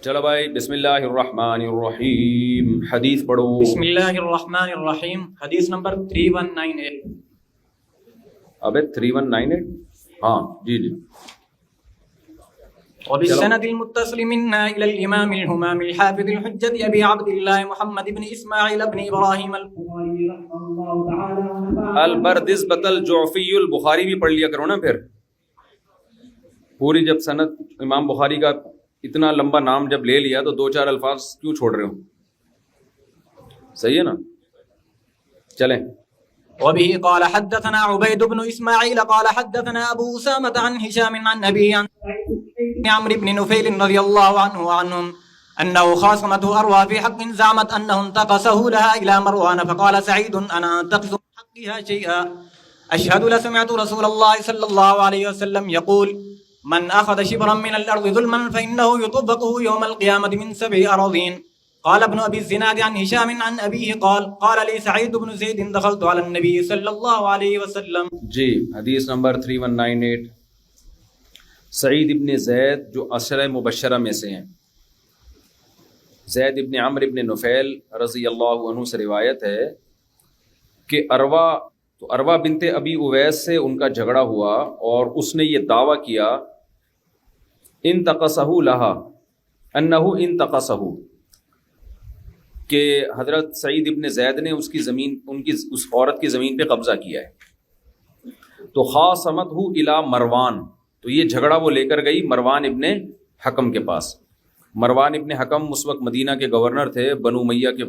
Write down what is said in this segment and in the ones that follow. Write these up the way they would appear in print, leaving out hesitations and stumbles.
چلو بھائی، بسم اللہ الرحمن الرحیم، حدیث پڑھو۔ بسم اللہ الرحمن الرحیم، حدیث نمبر 3198۔ ابے 3198، ہاں جی جی۔ وبالسند المتصل منا الى الامام الهمام الحافظ الحجة ابي عبد الله محمد بن اسماعيل بن ابراهيم البخاري رحمه الله تعالى البردزبۃ الجعفی البخاری بھی پڑھ لیا کرو نا پھر پوری، جب سند امام بخاری کا اتنا لمبا نام جب لے لیا تو دو چار الفاظ کیوں چھوڑ رہے ہو؟ صحیح ہے نا، چلیں۔ وبه قال حدثنا عبيد بن اسماعيل قال حدثنا ابو اسامة عن هشام عن ابيه عن عمرو بن نفيل رضي الله عنه وعنهم انه خاصمته اروى في حق زعمت انه انتقصه لها الى مروان فقال سعيد انا انتقص من حقها شيئا اشهد لسمعت رسول الله صلى الله عليه وسلم يقول من اخذ شبرا من الارض ظلما فانه يطبقه يوم القيامة من 7 اراضين۔ قال ابن ابي الزناد عن هشام عن ابيه قال لي سعيد بن زيد دخلت على النبي صلى الله عليه وسلم۔ جی، حدیث نمبر 3198، سعید ابن زید جو عشرہ مبشرہ میں سے ہیں، زید ابن عمرو ابن نفیل رضی اللہ عنہ سے روایت ہے کہ اروا بنت ابی اویس سے ان کا جھگڑا ہوا اور اس نے یہ دعویٰ کیا انتقصہ لہا انہ انتقصہ، کہ حضرت سعید ابن زید نے اس کی زمین، اس عورت کی زمین پہ قبضہ کیا ہے۔ تو خاصمتہ الی مروان، تو یہ جھگڑا وہ لے کر گئی مروان ابن حکم کے پاس۔ مروان ابن حکم اس وقت مدینہ کے گورنر تھے، بنو امیہ کے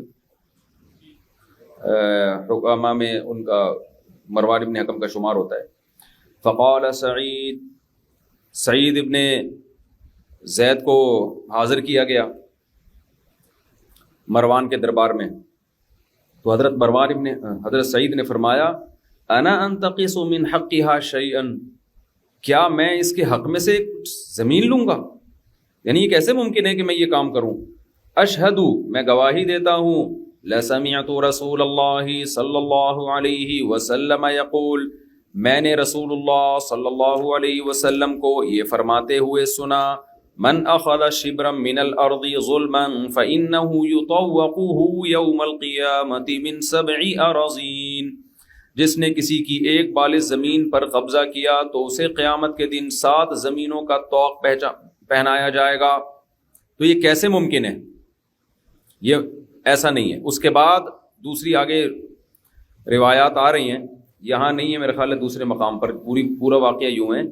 حکامہ میں ان کا مروان ابن حکم کا شمار ہوتا ہے۔ فقال سعید ابن زید کو حاضر کیا گیا مروان کے دربار میں، تو حضرت سعید نے فرمایا انا انتقص من حقها شیئا، کیا میں اس کے حق میں سے زمین لوں گا؟ یعنی یہ کیسے ممکن ہے کہ میں یہ کام کروں؟ اشہد، میں گواہی دیتا ہوں، لسمعت رسول اللہ صلی اللہ علیہ وسلم یقول، میں نے رسول اللہ صلی اللہ علیہ وسلم کو یہ فرماتے ہوئے سنا، من اخذ شبرا من الارض ظلما فانه يطوقه يوم القيامة من 7 اراضين، جس نے کسی کی ایک بالغ زمین پر قبضہ کیا تو اسے قیامت کے دن 7 زمینوں کا طوق پہنایا جائے گا۔ تو یہ کیسے ممکن ہے؟ یہ ایسا نہیں ہے۔ اس کے بعد دوسری آگے روایات آ رہی ہیں، یہاں نہیں ہے میرے خیال ہے، دوسرے مقام پر پورا واقعہ یوں ہے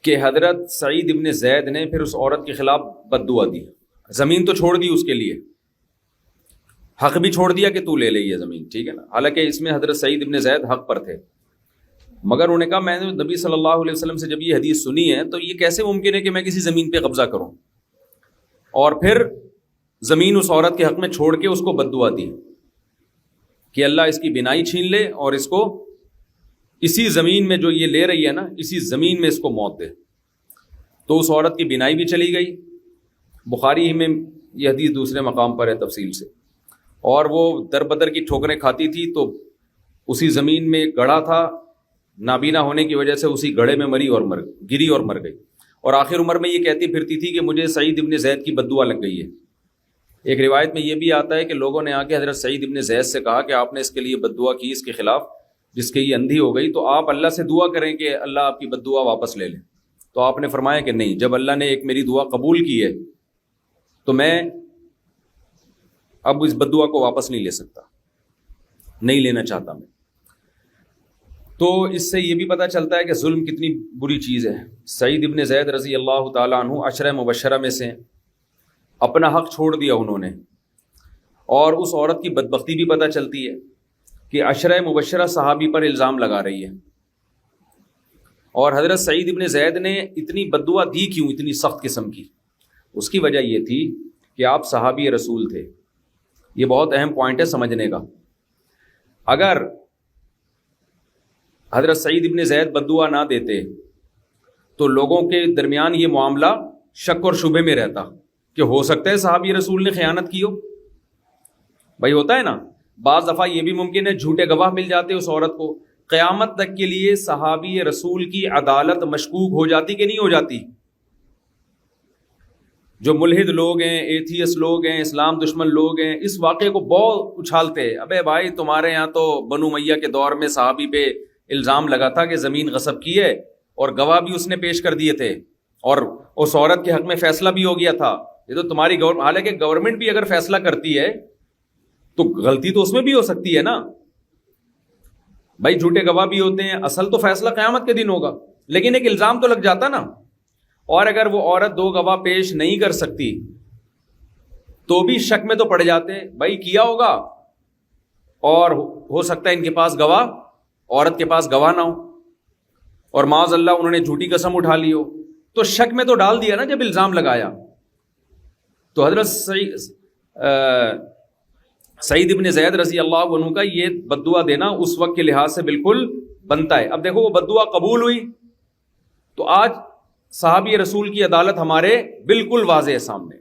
کہ حضرت سعید ابن زید نے پھر اس عورت کے خلاف بد دعا دی، زمین تو چھوڑ دی اس کے لیے، حق بھی چھوڑ دیا کہ تو لے لے یہ زمین، ٹھیک ہے نا، حالانکہ اس میں حضرت سعید ابن زید حق پر تھے، مگر انہوں نے کہا میں نے نبی صلی اللہ علیہ وسلم سے جب یہ حدیث سنی ہے تو یہ کیسے ممکن ہے کہ میں کسی زمین پہ قبضہ کروں، اور پھر زمین اس عورت کے حق میں چھوڑ کے اس کو بد دعا دی کہ اللہ اس کی بینائی چھین لے اور اس کو اسی زمین میں جو یہ لے رہی ہے نا، اسی زمین میں اس کو موت دے۔ تو اس عورت کی بینائی بھی چلی گئی، بخاری ہی میں یہ حدیث دوسرے مقام پر ہے تفصیل سے، اور وہ در بدر کی ٹھوکریں کھاتی تھی تو اسی زمین میں گڑھا تھا، نابینا ہونے کی وجہ سے اسی گڑھے میں گری اور مر گئی، اور آخر عمر میں یہ کہتی پھرتی تھی کہ مجھے سعید ابن زید کی بد دعا لگ گئی ہے۔ ایک روایت میں یہ بھی آتا ہے کہ لوگوں نے آ کے حضرت سعید ابن زید سے کہا کہ آپ نے اس کے لیے بد دعا کی اس کے خلاف جس کے یہ اندھی ہو گئی، تو آپ اللہ سے دعا کریں کہ اللہ آپ کی بد دعا واپس لے لیں۔ تو آپ نے فرمایا کہ نہیں، جب اللہ نے ایک میری دعا قبول کی ہے تو میں اب اس بد دعا کو واپس نہیں لے سکتا، نہیں لینا چاہتا میں۔ تو اس سے یہ بھی پتہ چلتا ہے کہ ظلم کتنی بری چیز ہے۔ سعید ابن زید رضی اللہ تعالیٰ عنہ عشرہ مبشرہ میں سے، اپنا حق چھوڑ دیا انہوں نے، اور اس عورت کی بدبختی بھی پتہ چلتی ہے کہ عشرہ مبشرہ صحابی پر الزام لگا رہی ہے، اور حضرت سعید ابن زید نے اتنی بد دعا دی کیوں، اتنی سخت قسم کی؟ اس کی وجہ یہ تھی کہ آپ صحابی رسول تھے۔ یہ بہت اہم پوائنٹ ہے سمجھنے کا۔ اگر حضرت سعید ابن زید بد دعا نہ دیتے تو لوگوں کے درمیان یہ معاملہ شک اور شبہ میں رہتا کہ ہو سکتا ہے صحابی رسول نے خیانت کی ہو۔ بھائی ہوتا ہے نا، بعض دفعہ یہ بھی ممکن ہے جھوٹے گواہ مل جاتے اس عورت کو، قیامت تک کے لیے صحابی رسول کی عدالت مشکوک ہو جاتی کہ نہیں ہو جاتی؟ جو ملحد لوگ ہیں، ایتھیس لوگ ہیں، اسلام دشمن لوگ ہیں، اس واقعے کو بہت اچھالتے ہیں. ابے بھائی تمہارے یہاں تو بنو امیہ کے دور میں صحابی پہ الزام لگا تھا کہ زمین غصب کی ہے، اور گواہ بھی اس نے پیش کر دیے تھے، اور اس عورت کے حق میں فیصلہ بھی ہو گیا تھا. یہ تو تمہاری حالانکہ گورنمنٹ بھی اگر فیصلہ کرتی ہے تو غلطی تو اس میں بھی ہو سکتی ہے نا بھائی. جھوٹے گواہ بھی ہوتے ہیں، اصل تو فیصلہ قیامت کے دن ہوگا، لیکن ایک الزام تو لگ جاتا نا. اور اگر وہ عورت 2 گواہ پیش نہیں کر سکتی تو بھی شک میں تو پڑ جاتے بھائی کیا ہوگا، اور ہو سکتا ہے ان کے پاس گواہ، عورت کے پاس گواہ نہ ہو، اور معاذ اللہ انہوں نے جھوٹی قسم اٹھا لی ہو، تو شک میں تو ڈال دیا نا جب الزام لگایا. تو حضرت سعید ابن زید رضی اللہ عنہ کا یہ بد دعا دینا اس وقت کے لحاظ سے بالکل بنتا ہے. اب دیکھو وہ بد دعا قبول ہوئی تو آج صحابی رسول کی عدالت ہمارے بالکل واضح ہے سامنے،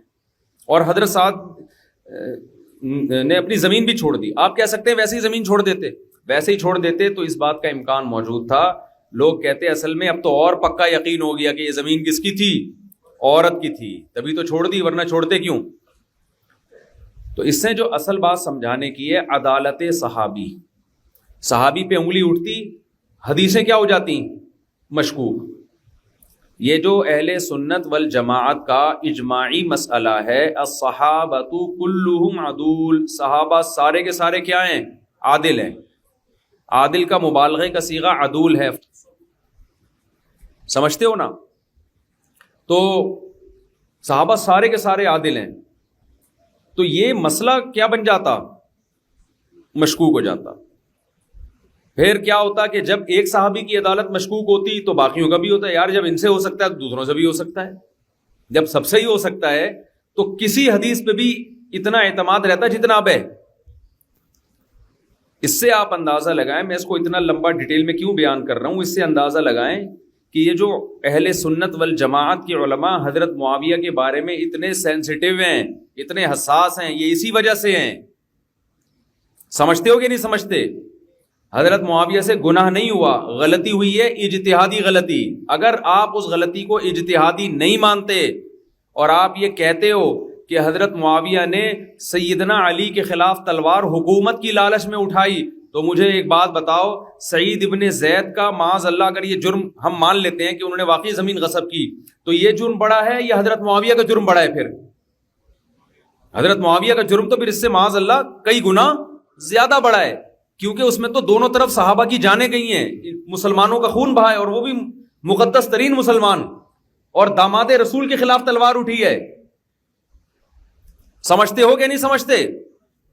اور حضرت سعد نے اپنی زمین بھی چھوڑ دی. آپ کہہ سکتے ہیں ویسے ہی زمین چھوڑ دیتے، ویسے ہی چھوڑ دیتے تو اس بات کا امکان موجود تھا. لوگ کہتے اصل میں اب تو اور پکا یقین ہو گیا کہ یہ زمین کس کی تھی، عورت کی تھی، تبھی تو چھوڑ دی، ورنہ چھوڑتے کیوں. تو اس سے جو اصل بات سمجھانے کی ہے عدالت صحابی. صحابی پہ انگلی اٹھتی، حدیثیں کیا ہو جاتی، مشکوک. یہ جو اہل سنت والجماعت کا اجماعی مسئلہ ہے، الصحابۃ کلہم عدول، صحابہ سارے کے سارے کیا ہیں، عادل ہیں. عادل کا مبالغے کا صیغہ عدول ہے، سمجھتے ہو نا. تو صحابہ سارے کے سارے عادل ہیں، تو یہ مسئلہ کیا بن جاتا، مشکوک ہو جاتا. پھر کیا ہوتا کہ جب ایک صحابی کی عدالت مشکوک ہوتی تو باقیوں کا بھی ہوتا ہے. یار جب ان سے ہو سکتا ہے تو دوسروں سے بھی ہو سکتا ہے، جب سب سے ہی ہو سکتا ہے تو کسی حدیث پہ بھی اتنا اعتماد رہتا ہے جتنا اب ہے. اس سے آپ اندازہ لگائیں، میں اس کو اتنا لمبا ڈیٹیل میں کیوں بیان کر رہا ہوں، اس سے اندازہ لگائیں کہ یہ جو اہل سنت والجماعت کے علماء حضرت معاویہ کے بارے میں اتنے سینسیٹیو ہیں، اتنے حساس ہیں، یہ اسی وجہ سے ہیں. سمجھتے ہو کہ نہیں سمجھتے؟ حضرت معاویہ سے گناہ نہیں ہوا، غلطی ہوئی ہے، اجتہادی غلطی. اگر آپ اس غلطی کو اجتہادی نہیں مانتے اور آپ یہ کہتے ہو کہ حضرت معاویہ نے سیدنا علی کے خلاف تلوار حکومت کی لالچ میں اٹھائی، تو مجھے ایک بات بتاؤ، سعید ابن زید کا معاذ اللہ اگر یہ جرم ہم مان لیتے ہیں کہ انہوں نے واقعی زمین غصب کی، تو یہ جرم بڑا ہے یا حضرت معاویہ کا جرم بڑا ہے؟ پھر حضرت معاویہ کا جرم تو پھر اس سے معاذ اللہ کئی گنا زیادہ بڑا ہے، کیونکہ اس میں تو دونوں طرف صحابہ کی جانیں گئی ہیں، مسلمانوں کا خون بہا ہے، اور وہ بھی مقدس ترین مسلمان، اور داماد رسول کے خلاف تلوار اٹھی ہے. سمجھتے ہو کہ نہیں سمجھتے؟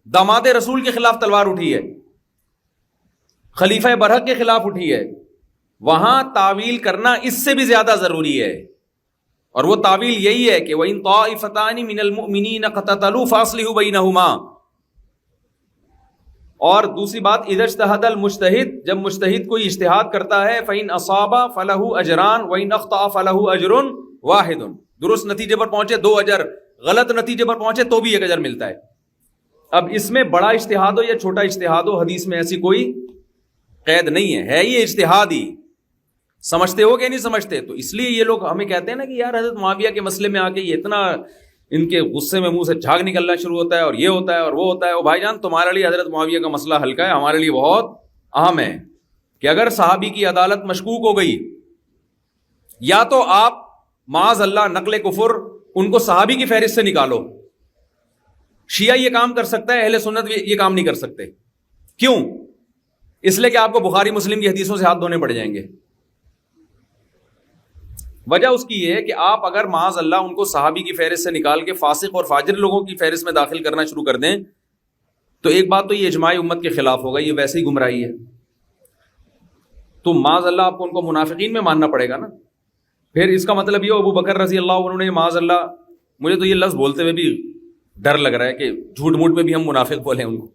داماد رسول کے خلاف تلوار اٹھی ہے، خلیفہ برحق کے خلاف اٹھی ہے. وہاں تعویل کرنا اس سے بھی زیادہ ضروری ہے، اور وہ تعویل یہی ہے کہ وَإِن طَائِفَتَانِ مِنَ الْمُؤْمِنِينَ اقْتَتَلُوا فَأَصْلِحُوا بَيْنَهُمَا. اور دوسری بات، اذا اجتہد المجتہد، جب مجتہد کوئی اجتہاد کرتا ہے، فإن اصاب فلہ اجران وإن اخطأ فلہ اجر واحد. درست نتیجے پر پہنچے 2 اجر، غلط نتیجے پر پہنچے تو بھی 1 اجر ملتا ہے. اب اس میں بڑا اجتہاد ہو یا چھوٹا اجتہاد ہو، حدیث میں ایسی کوئی قید نہیں ہے یہ اجتہاد ہی. سمجھتے ہو کہ نہیں سمجھتے؟ تو اس لیے یہ لوگ ہمیں کہتے ہیں نا کہ یار حضرت معاویہ کے مسئلے میں آ کے یہ اتنا ان کے غصے میں منہ سے جھاگ نکلنا شروع ہوتا ہے، اور یہ ہوتا ہے اور وہ ہوتا ہے. او بھائی جان، تمہارے لیے حضرت معاویہ کا مسئلہ ہلکا ہے، ہمارے لیے بہت اہم ہے کہ اگر صحابی کی عدالت مشکوک ہو گئی، یا تو آپ معاذ اللہ نقل کفر ان کو صحابی کی فہرست سے نکالو. شیعہ یہ کام کر سکتا ہے، اہل سنت یہ کام نہیں کر سکتے. کیوں؟ اس لیے کہ آپ کو بخاری مسلم کی حدیثوں سے ہاتھ دھونے پڑ جائیں گے. وجہ اس کی یہ ہے کہ آپ اگر معاذ اللہ ان کو صحابی کی فہرست سے نکال کے فاسق اور فاجر لوگوں کی فہرست میں داخل کرنا شروع کر دیں، تو ایک بات تو یہ اجماع امت کے خلاف ہوگا، یہ ویسے ہی گمراہی ہے. تو معاذ اللہ آپ کو ان کو منافقین میں ماننا پڑے گا نا. پھر اس کا مطلب یہ ابو بکر رضی اللہ عنہ نے معاذ اللہ، مجھے تو یہ لفظ بولتے ہوئے بھی ڈر لگ رہا ہے کہ جھوٹ موٹ میں بھی ہم منافق بولیں ان کو،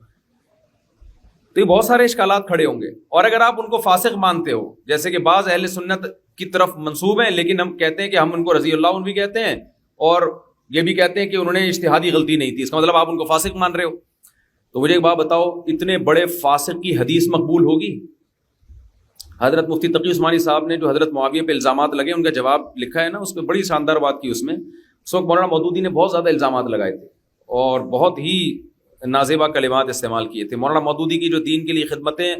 تو یہ بہت سارے اشکالات کھڑے ہوں گے. اور اگر آپ ان کو فاسق مانتے ہو، جیسے کہ بعض اہل سنت کی طرف منسوب ہیں، لیکن ہم کہتے ہیں کہ ہم ان کو رضی اللہ عنہ بھی کہتے ہیں اور یہ بھی کہتے ہیں کہ انہوں نے اجتہادی غلطی نہیں تھی، اس کا مطلب آپ ان کو فاسق مان رہے ہو. تو مجھے ایک بات بتاؤ، اتنے بڑے فاسق کی حدیث مقبول ہوگی؟ حضرت مفتی تقی عثمانی صاحب نے جو حضرت معاویہ پہ الزامات لگے ان کا جواب لکھا ہے نا، اس پہ بڑی شاندار بات کی اس میں اس وقت مولانا مودودی نے بہت زیادہ الزامات لگائے تھے اور بہت ہی نازیبا کلمات استعمال کیے تھے. مولانا مودودی کی جو دین کے لیے خدمتیں,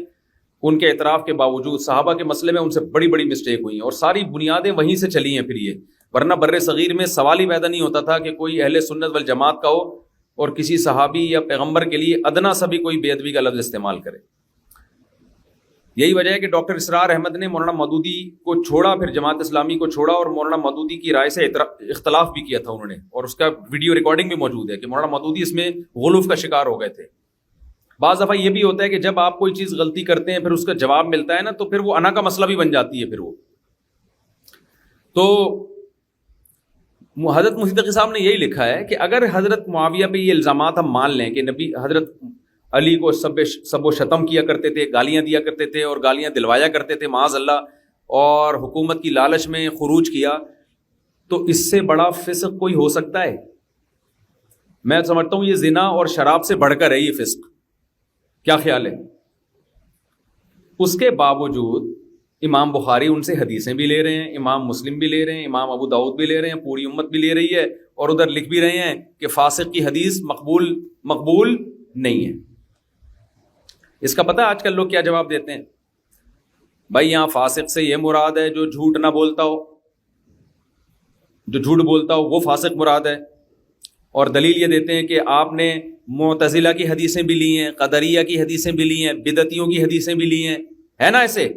ان کے اعتراف کے باوجود صحابہ کے مسئلے میں ان سے بڑی بڑی مسٹیک ہوئی ہیں اور ساری بنیادیں وہیں سے چلی ہیں. پھر یہ ورنہ بر صغیر میں سوال ہی پیدا نہیں ہوتا تھا کہ کوئی اہل سنت والجماعت کا ہو اور کسی صحابی یا پیغمبر کے لیے ادنا سا بھی کوئی بے ادبی کا لفظ استعمال کرے. یہی وجہ ہے کہ ڈاکٹر اسرار احمد نے مولانا مودودی کو چھوڑا, پھر جماعت اسلامی کو چھوڑا اور مولانا مودودی کی رائے سے اختلاف بھی کیا تھا انہوں نے, اور اس کا ویڈیو ریکارڈنگ بھی موجود ہے کہ مولانا مودودی اس میں غلوف کا شکار ہو گئے تھے. بعض دفعہ یہ بھی ہوتا ہے کہ جب آپ کوئی چیز غلطی کرتے ہیں پھر اس کا جواب ملتا ہے نا, تو پھر وہ انا کا مسئلہ بھی بن جاتی ہے. پھر وہ تو حضرت مفتی تقی صاحب نے یہی لکھا ہے کہ اگر حضرت معاویہ پہ یہ الزامات ہم مان لیں کہ نبی حضرت علی کو سب و شتم کیا کرتے تھے, گالیاں دیا کرتے تھے اور گالیاں دلوایا کرتے تھے معاذ اللہ, اور حکومت کی لالچ میں خروج کیا, تو اس سے بڑا فسق کوئی ہو سکتا ہے؟ میں سمجھتا ہوں یہ زنا اور شراب سے بڑھ کر ہے یہ فسق. کیا خیال ہے؟ اس کے باوجود امام بخاری ان سے حدیثیں بھی لے رہے ہیں, امام مسلم بھی لے رہے ہیں, امام ابو داؤد بھی لے رہے ہیں, پوری امت بھی لے رہی ہے, اور ادھر لکھ بھی رہے ہیں کہ فاسق کی حدیث مقبول نہیں ہے. اس کا پتہ آج کل لوگ کیا جواب دیتے ہیں؟ بھائی یہاں فاسق سے یہ مراد ہے جو جھوٹ نہ بولتا ہو, جو جھوٹ بولتا ہو وہ فاسق مراد ہے. اور دلیل یہ دیتے ہیں کہ آپ نے معتزلہ کی حدیثیں بھی لی ہیں, قدریہ کی حدیثیں بھی لی ہیں, بدعتیوں کی حدیثیں بھی لی ہیں, ہے نا ایسے؟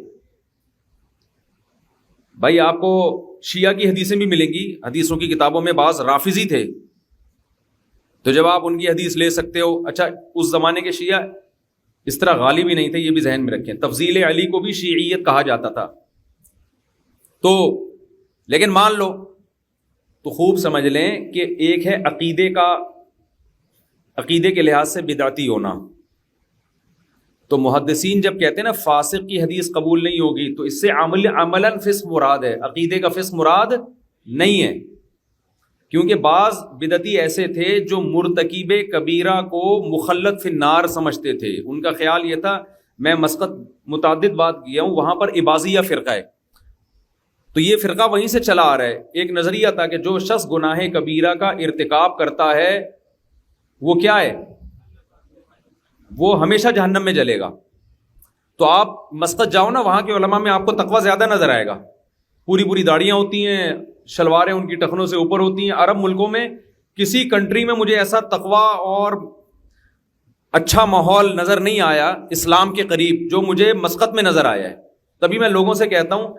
بھائی آپ کو شیعہ کی حدیثیں بھی ملیں گی, حدیثوں کی کتابوں میں بعض رافضی تھے, تو جب آپ ان کی حدیث لے سکتے ہو. اچھا اس زمانے کے شیعہ اس طرح غالب ہی نہیں تھے, یہ بھی ذہن میں رکھیں. تفضیل علی کو بھی شیعیت کہا جاتا تھا. تو لیکن مان لو تو خوب سمجھ لیں کہ ایک ہے عقیدے کے لحاظ سے بدعتی ہونا. تو محدثین جب کہتے ہیں نا فاسق کی حدیث قبول نہیں ہوگی, تو اس سے عملاً فسق مراد ہے, عقیدے کا فسق مراد نہیں ہے. کیونکہ بعض بدعتی ایسے تھے جو مرتکب کبیرہ کو مخلد فی النار سمجھتے تھے. ان کا خیال یہ تھا, میں مسقط متعدد بات کیا ہوں, وہاں پر عباضیہ فرقہ ہے, تو یہ فرقہ وہیں سے چلا آ رہا ہے. ایک نظریہ تھا کہ جو شخص گناہ کبیرہ کا ارتکاب کرتا ہے وہ کیا ہے, وہ ہمیشہ جہنم میں جلے گا. تو آپ مسقط جاؤ نا, وہاں کے علماء میں آپ کو تقویٰ زیادہ نظر آئے گا. پوری داڑیاں ہوتی ہیں, شلواریں ان کی ٹخنوں سے اوپر ہوتی ہیں. عرب ملکوں میں کسی کنٹری میں مجھے ایسا تقویٰ اور اچھا ماحول نظر نہیں آیا اسلام کے قریب جو مجھے مسقط میں نظر آیا ہے. تبھی میں لوگوں سے کہتا ہوں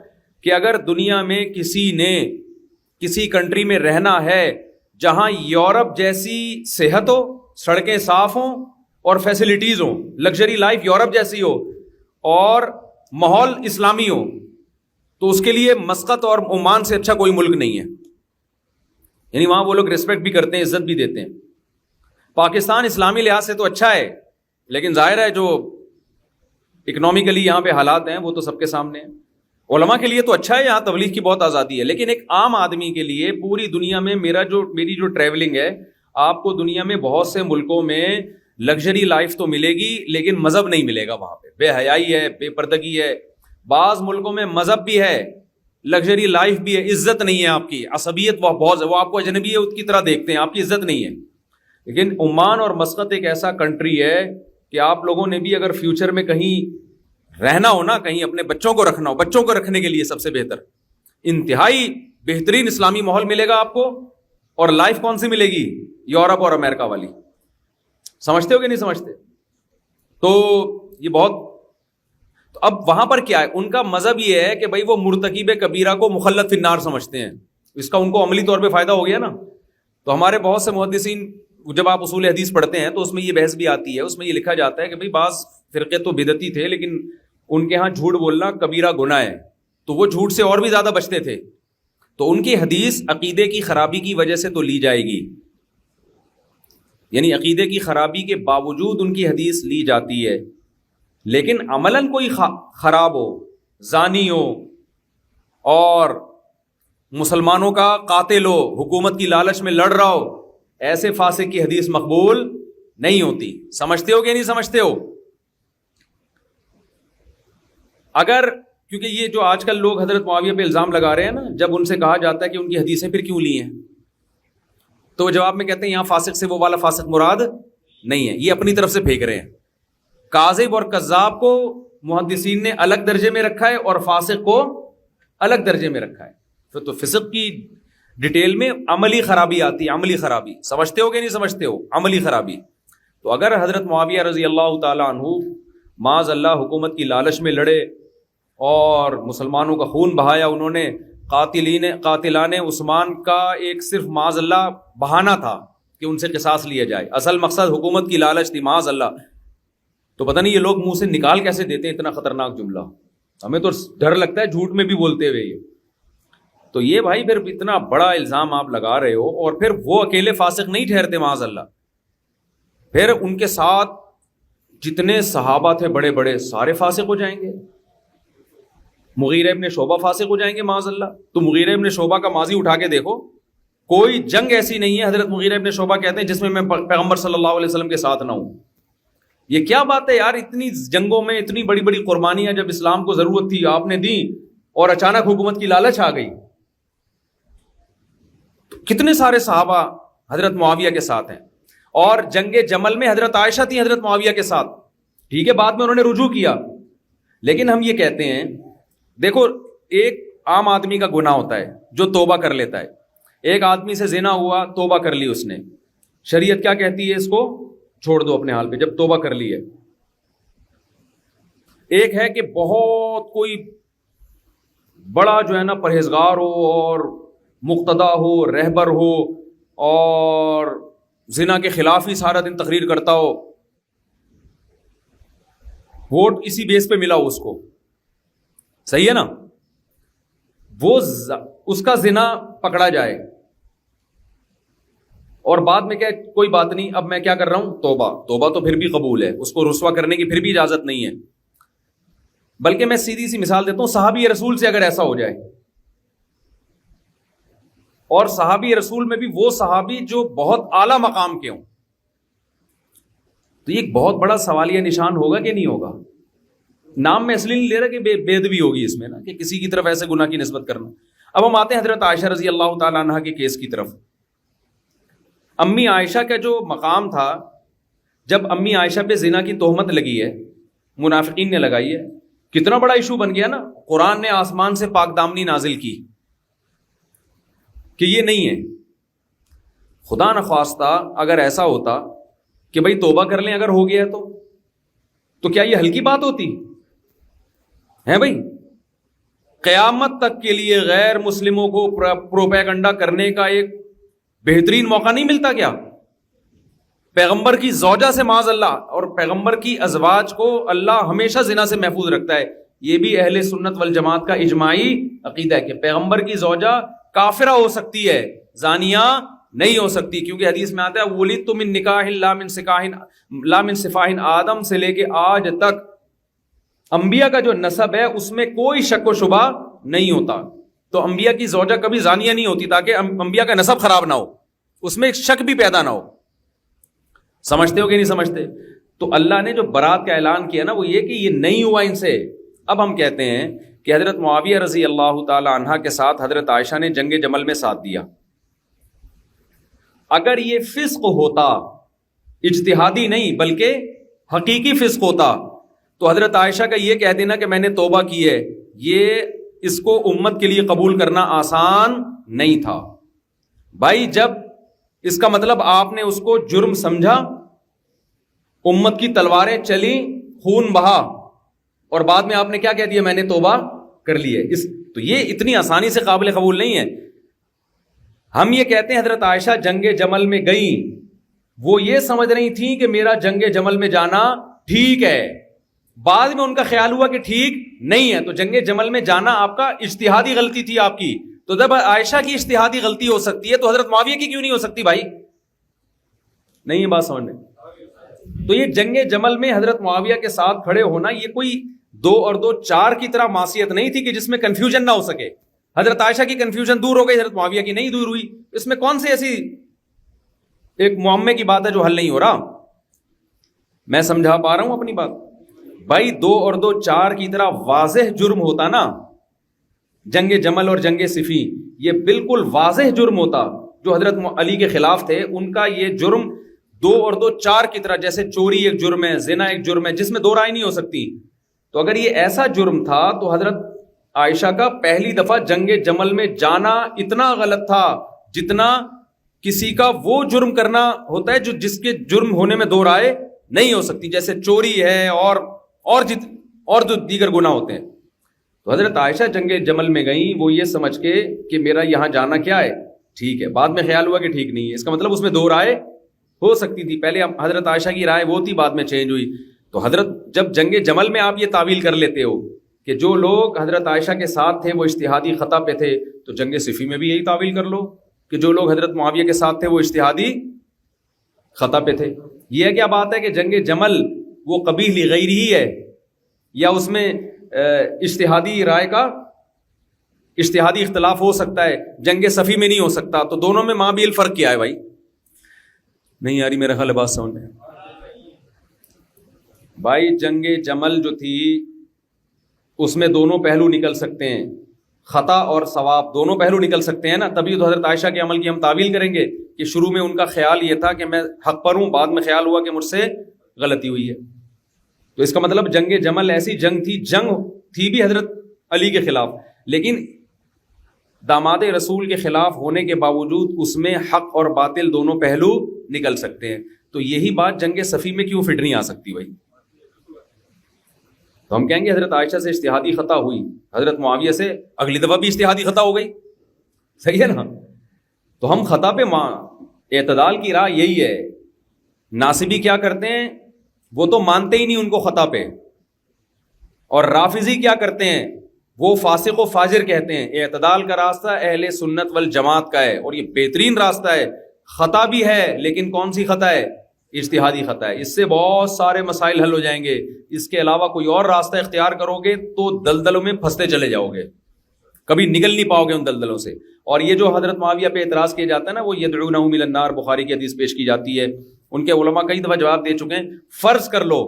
کہ اگر دنیا میں کسی نے کسی کنٹری میں رہنا ہے جہاں یورپ جیسی صحت ہو, سڑکیں صاف ہوں اور فیسلٹیز ہوں, لگژری لائف یورپ جیسی ہو اور ماحول اسلامی ہو, تو اس کے لیے مسقط اور عمان سے اچھا کوئی ملک نہیں ہے. یعنی وہاں وہ لوگ ریسپیکٹ بھی کرتے ہیں, عزت بھی دیتے ہیں. پاکستان اسلامی لحاظ سے تو اچھا ہے, لیکن ظاہر ہے جو اکنامکلی یہاں پہ حالات ہیں وہ تو سب کے سامنے ہیں. علماء کے لیے تو اچھا ہے, یہاں تبلیغ کی بہت آزادی ہے, لیکن ایک عام آدمی کے لیے پوری دنیا میں میری جو ٹریولنگ ہے, آپ کو دنیا میں بہت سے ملکوں میں لگژری لائف تو ملے گی لیکن مذہب نہیں ملے گا. وہاں پہ بے حیائی ہے, بے پردگی ہے. بعض ملکوں میں مذہب بھی ہے, لگژری لائف بھی ہے, عزت نہیں ہے آپ کی, عصبیت بہت, وہ آپ کو اجنبی کی طرح دیکھتے ہیں, آپ کی عزت نہیں ہے. لیکن عمان اور مسقط ایک ایسا کنٹری ہے کہ آپ لوگوں نے بھی اگر فیوچر میں کہیں رہنا ہو نا, کہیں اپنے بچوں کو رکھنا ہو, بچوں کو رکھنے کے لیے سب سے بہتر انتہائی بہترین اسلامی ماحول ملے گا آپ کو. اور لائف کون سی ملے گی؟ یورپ اور امریکہ والی. سمجھتے ہو کہ نہیں سمجھتے؟ تو یہ بہت, تو اب وہاں پر کیا ہے, ان کا مذہب یہ ہے کہ بھائی وہ مرتکب کبیرہ کو مخلد فی النار سمجھتے ہیں. اس کا ان کو عملی طور پہ فائدہ ہو گیا نا. تو ہمارے بہت سے محدثین جب آپ اصول حدیث پڑھتے ہیں تو اس میں یہ بحث بھی آتی ہے, اس میں یہ لکھا جاتا ہے کہ بھائی بعض فرقے تو بدعتی تھے لیکن ان کے ہاں جھوٹ بولنا کبیرہ گناہ ہے, تو وہ جھوٹ سے اور بھی زیادہ بچتے تھے. تو ان کی حدیث عقیدے کی خرابی کی وجہ سے تو لی جائے گی, یعنی عقیدے کی خرابی کے باوجود ان کی حدیث لی جاتی ہے. لیکن عملاً کوئی خراب ہو, زانی ہو اور مسلمانوں کا قاتل ہو, حکومت کی لالچ میں لڑ رہا ہو, ایسے فاسق کی حدیث مقبول نہیں ہوتی. سمجھتے ہو کہ نہیں سمجھتے ہو؟ اگر کیونکہ یہ جو آج کل لوگ حضرت معاویہ پہ الزام لگا رہے ہیں نا, جب ان سے کہا جاتا ہے کہ ان کی حدیثیں پھر کیوں لی ہیں, تو وہ جواب میں کہتے ہیں یہاں فاسق سے وہ والا فاسق مراد نہیں ہے, یہ اپنی طرف سے پھینک رہے ہیں. کاذب اور کذاب کو محدثین نے الگ درجے میں رکھا ہے اور فاسق کو الگ درجے میں رکھا ہے. تو فسق کی ڈیٹیل میں عملی خرابی آتی ہے, عملی خرابی سمجھتے ہو کہ نہیں سمجھتے ہو, عملی خرابی. تو اگر حضرت معاویہ رضی اللہ تعالیٰ عنہ معاذ اللہ حکومت کی لالچ میں لڑے اور مسلمانوں کا خون بہایا, انہوں نے قاتلان عثمان کا ایک صرف معاذ اللہ بہانہ تھا کہ ان سے قصاص لیا جائے, اصل مقصد حکومت کی لالچ تھی معاذ اللہ. تو پتہ نہیں یہ لوگ منہ سے نکال کیسے دیتے ہیں اتنا خطرناک جملہ, ہمیں تو ڈر لگتا ہے جھوٹ میں بھی بولتے ہوئے. یہ تو یہ بھائی پھر اتنا بڑا الزام آپ لگا رہے ہو, اور پھر وہ اکیلے فاسق نہیں ٹھہرتے معاذ اللہ, پھر ان کے ساتھ جتنے صحابہ تھے بڑے بڑے سارے فاسق ہو جائیں گے. مغیرہ ابن شعبہ فاسق ہو جائیں گے معاذ اللہ. تو مغیرہ ابن شعبہ کا ماضی اٹھا کے دیکھو, کوئی جنگ ایسی نہیں ہے, حضرت مغیرہ ابن شعبہ کہتے ہیں جس میں پیغمبر صلی اللہ علیہ وسلم کے ساتھ نہ ہوں. یہ کیا بات ہے یار, اتنی جنگوں میں اتنی بڑی بڑی قربانیاں جب اسلام کو ضرورت تھی آپ نے دی, اور اچانک حکومت کی لالچ آ گئی. کتنے سارے صحابہ حضرت معاویہ کے ساتھ ہیں, اور جنگ جمل میں حضرت عائشہ تھی حضرت معاویہ کے ساتھ. ٹھیک ہے, بعد میں انہوں نے رجوع کیا, لیکن ہم یہ کہتے ہیں دیکھو ایک عام آدمی کا گناہ ہوتا ہے جو توبہ کر لیتا ہے. ایک آدمی سے زنا ہوا, توبہ کر لی اس نے, شریعت کیا کہتی ہے, اس کو چھوڑ دو اپنے حال پہ جب توبہ کر لی ہے. ایک ہے کہ بہت کوئی بڑا جو ہے نا پرہیزگار ہو اور مقتدا ہو, رہبر ہو, اور زنا کے خلاف ہی سارا دن تقریر کرتا ہو, ووٹ اسی بیس پہ ملا ہو اس کو, صحیح ہے نا, وہ اس کا زنا پکڑا جائے اور بعد میں کیا کوئی بات نہیں, اب میں کیا کر رہا ہوں, توبہ تو پھر بھی قبول ہے, اس کو رسوا کرنے کی پھر بھی اجازت نہیں ہے. بلکہ میں سیدھی سی مثال دیتا ہوں, صحابی رسول سے اگر ایسا ہو جائے, اور صحابی رسول میں بھی وہ صحابی جو بہت اعلیٰ مقام کے ہوں, تو یہ ایک بہت بڑا سوالیہ نشان ہوگا کہ نہیں ہوگا. نام میں اس لیے نہیں لے رہا کہ بے ادبی ہوگی اس میں نا, کہ کسی کی طرف ایسے گناہ کی نسبت کرنا. اب ہم آتے ہیں حضرت عائشہ رضی اللہ تعالیٰ عنہ کے کیس کی طرف. امی عائشہ کا جو مقام تھا, جب امی عائشہ پہ زنا کی تہمت لگی ہے, منافقین نے لگائی ہے, کتنا بڑا ایشو بن گیا نا. قرآن نے آسمان سے پاک دامنی نازل کی کہ یہ نہیں ہے. خدا نخواستہ اگر ایسا ہوتا کہ بھائی توبہ کر لیں, اگر ہو گیا تو کیا یہ ہلکی بات ہوتی ہے بھائی؟ قیامت تک کے لیے غیر مسلموں کو پروپیگنڈا کرنے کا ایک بہترین موقع نہیں ملتا کیا؟ پیغمبر کی زوجہ سے معاذ اللہ, اور پیغمبر کی ازواج کو اللہ ہمیشہ زنا سے محفوظ رکھتا ہے. یہ بھی اہل سنت والجماعت کا اجماعی عقیدہ ہے کہ پیغمبر کی زوجہ کافرہ ہو سکتی ہے, زانیہ نہیں ہو سکتی, کیونکہ حدیث میں آتا ہے ولدت من نکاح لا من صفاح آدم سے لے کے آج تک انبیاء کا جو نسب ہے اس میں کوئی شک و شبہ نہیں ہوتا. تو انبیاء کی زوجہ کبھی زانیہ نہیں ہوتی تاکہ انبیاء کا نسب خراب نہ ہو, اس میں ایک شک بھی پیدا نہ ہو. سمجھتے ہو کہ نہیں سمجھتے؟ تو اللہ نے جو برات کا اعلان کیا نا وہ یہ کہ یہ نہیں ہوا ان سے. اب ہم کہتے ہیں کہ حضرت معاویہ رضی اللہ تعالی عنہ کے ساتھ حضرت عائشہ نے جنگ جمل میں ساتھ دیا. اگر یہ فسق ہوتا, اجتہادی نہیں بلکہ حقیقی فسق ہوتا, تو حضرت عائشہ کا یہ کہہ دینا کہ میں نے توبہ کی ہے, یہ اس کو امت کے لیے قبول کرنا آسان نہیں تھا. بھائی جب اس کا مطلب آپ نے اس کو جرم سمجھا, امت کی تلواریں چلی, خون بہا, اور بعد میں آپ نے کیا کہہ دیا, میں نے توبہ کر لی ہے. تو یہ اتنی آسانی سے قابل قبول نہیں ہے. ہم یہ کہتے ہیں حضرت عائشہ جنگ جمل میں گئیں, وہ یہ سمجھ رہی تھیں کہ میرا جنگ جمل میں جانا ٹھیک ہے, بعد میں ان کا خیال ہوا کہ ٹھیک نہیں ہے. تو جنگ جمل میں جانا آپ کا اجتہادی غلطی تھی آپ کی. تو جب عائشہ کی اجتہادی غلطی ہو سکتی ہے تو حضرت معاویہ کی کیوں نہیں ہو سکتی بھائی؟ نہیں یہ بات سمجھ میں. تو یہ جنگ جمل میں حضرت معاویہ کے ساتھ کھڑے ہونا یہ کوئی 2 اور 2 4 کی طرح معصیت نہیں تھی کہ جس میں کنفیوژن نہ ہو سکے. حضرت عائشہ کی کنفیوژن دور ہو گئی, حضرت معاویہ کی نہیں دور ہوئی. اس میں کون سی ایسی ایک معمے کی بات ہے جو حل نہیں ہو رہا؟ میں سمجھا پا رہا ہوں اپنی بات؟ بھائی 2 اور 2 4 کی طرح واضح جرم ہوتا نا, جنگ جمل اور جنگ صفین, یہ بالکل واضح جرم ہوتا, جو حضرت علی کے خلاف تھے ان کا یہ جرم 2 اور 2 4 کی طرح، جیسے چوری ایک جرم ہے، زنا ایک جرم ہے، جس میں 2 رائے نہیں ہو سکتی. تو اگر یہ ایسا جرم تھا تو حضرت عائشہ کا پہلی دفعہ جنگ جمل میں جانا اتنا غلط تھا جتنا کسی کا وہ جرم کرنا ہوتا ہے جو جس کے جرم ہونے میں 2 رائے نہیں ہو سکتی، جیسے چوری ہے اور جو دیگر گناہ ہوتے ہیں. تو حضرت عائشہ جنگ جمل میں گئیں وہ یہ سمجھ کے کہ میرا یہاں جانا کیا ہے ٹھیک ہے. بعد میں خیال ہوا کہ ٹھیک نہیں ہے، اس کا مطلب اس میں 2 رائے ہو سکتی تھی. پہلے حضرت عائشہ کی رائے وہ تھی، بعد میں چینج ہوئی. تو حضرت جب جنگ جمل میں آپ یہ تعویل کر لیتے ہو کہ جو لوگ حضرت عائشہ کے ساتھ تھے وہ اجتہادی خطا پہ تھے، تو جنگ صفی میں بھی یہی تعویل کر لو کہ جو لوگ حضرت معاویہ کے ساتھ تھے وہ اجتہادی خطا پہ تھے. یہ کیا بات ہے کہ جنگ جمل وہ قبیح لغیر ہی ہے، یا اس میں اجتہادی رائے کا اجتہادی اختلاف ہو سکتا ہے، جنگ صفی میں نہیں ہو سکتا. تو دونوں میں مابیل فرق کیا ہے بھائی؟ نہیں یاری میرا خیال بات سمجھ میں بھائی. جنگ جمل جو تھی اس میں دونوں پہلو نکل سکتے ہیں، خطا اور ثواب دونوں پہلو نکل سکتے ہیں نا. تبھی تو حضرت عائشہ کے عمل کی ہم تعویل کریں گے کہ شروع میں ان کا خیال یہ تھا کہ میں حق پر ہوں، بعد میں خیال ہوا کہ مجھ سے غلطی ہوئی ہے. تو اس کا مطلب جنگ جمل ایسی جنگ تھی بھی حضرت علی کے خلاف، لیکن داماد رسول کے خلاف ہونے کے باوجود اس میں حق اور باطل دونوں پہلو نکل سکتے ہیں. تو یہی بات جنگ صفی میں کیوں فٹ نہیں آ سکتی بھائی؟ تو ہم کہیں گے حضرت عائشہ سے اجتہادی خطا ہوئی، حضرت معاویہ سے اگلی دفعہ بھی اجتہادی خطا ہو گئی، صحیح ہے نا. تو ہم خطا پہ اعتدال کی راہ یہی ہے. ناصبی کیا کرتے ہیں، وہ تو مانتے ہی نہیں ان کو خطا پہ، اور رافضی کیا کرتے ہیں، وہ فاسق و فاجر کہتے ہیں. اعتدال کا راستہ اہل سنت والجماعت کا ہے، اور یہ بہترین راستہ ہے. خطا بھی ہے لیکن کون سی خطا ہے؟ اجتہادی خطا ہے. اس سے بہت سارے مسائل حل ہو جائیں گے. اس کے علاوہ کوئی اور راستہ اختیار کرو گے تو دلدلوں میں پھنستے چلے جاؤ گے، کبھی نکل نہیں پاؤ گے ان دلدلوں سے. اور یہ جو حضرت معاویہ پہ اعتراض کیا جاتا ہے نا، وہ یدعونہم الی النار، بخاری کی حدیث پیش کی جاتی ہے. ان کے علماء کئی دفعہ جواب دے چکے ہیں. فرض کر لو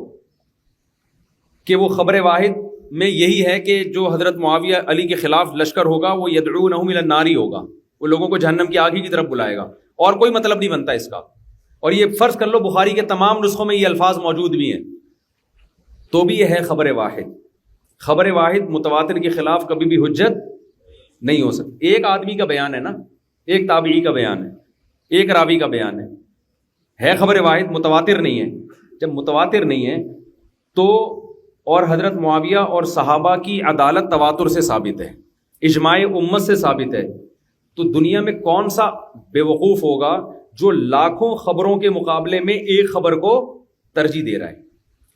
کہ وہ خبر واحد میں یہی ہے کہ جو حضرت معاویہ علی کے خلاف لشکر ہوگا وہ یدعونہم الی النار ہی ہوگا، وہ لوگوں کو جہنم کی آگ ہی کی طرف بلائے گا، اور کوئی مطلب نہیں بنتا اس کا. اور یہ فرض کر لو بخاری کے تمام نسخوں میں یہ الفاظ موجود بھی ہیں، تو بھی یہ ہے خبر واحد. خبر واحد متواتر کے خلاف کبھی بھی حجت نہیں ہو سکتی. ایک آدمی کا بیان ہے نا، ایک تابعی کا بیان ہے، ایک راوی کا بیان ہے خبر واحد، متواتر نہیں ہے. جب متواتر نہیں ہے تو، اور حضرت معاویہ اور صحابہ کی عدالت تواتر سے ثابت ہے، اجماع امت سے ثابت ہے، تو دنیا میں کون سا بے وقوف ہوگا جو لاکھوں خبروں کے مقابلے میں ایک خبر کو ترجیح دے رہا ہے؟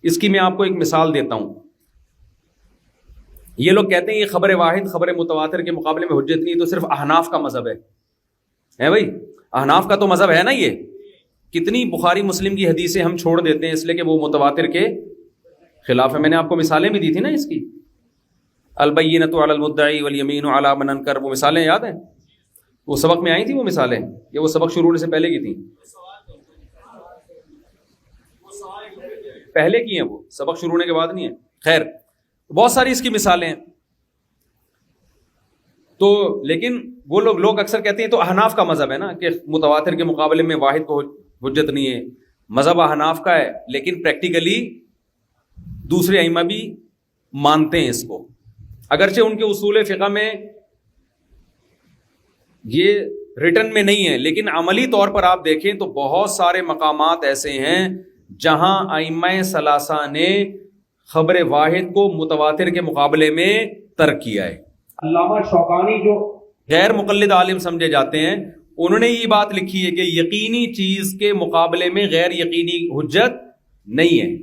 اس کی میں آپ کو ایک مثال دیتا ہوں. یہ لوگ کہتے ہیں یہ خبر واحد خبر متواتر کے مقابلے میں حجت نہیں، تو صرف احناف کا مذہب ہے بھائی. احناف کا تو مذہب ہے نا. یہ کتنی بخاری مسلم کی حدیثیں ہم چھوڑ دیتے ہیں اس لیے کہ وہ متواتر کے خلاف ہے. میں نے آپ کو مثالیں بھی دی تھی نا اس کی، البینۃ علی المدعی والیمین علی من انکر، وہ مثالیں یاد ہیں؟ وہ سبق میں آئی تھی وہ مثالیں، یا وہ سبق شروع ہونے سے پہلے کی تھیں؟ پہلے کی ہیں، وہ سبق شروع ہونے کے بعد نہیں ہے. خیر، بہت ساری اس کی مثالیں ہیں. تو لیکن وہ لوگ اکثر کہتے ہیں تو احناف کا مذہب ہے نا کہ متواتر کے مقابلے میں واحد کو حجت نہیں ہے. مذہب احناف کا ہے، لیکن پریکٹیکلی دوسرے ائمہ بھی مانتے ہیں اس کو، اگرچہ ان کے اصول فقہ میں یہ ریٹن میں نہیں ہے، لیکن عملی طور پر آپ دیکھیں تو بہت سارے مقامات ایسے ہیں جہاں ائمہ ثلاثہ نے خبر واحد کو متواتر کے مقابلے میں ترک کیا ہے. علامہ شوکانی جو غیر مقلد عالم سمجھے جاتے ہیں، انہوں نے یہ بات لکھی ہے کہ یقینی چیز کے مقابلے میں غیر یقینی حجت نہیں ہے.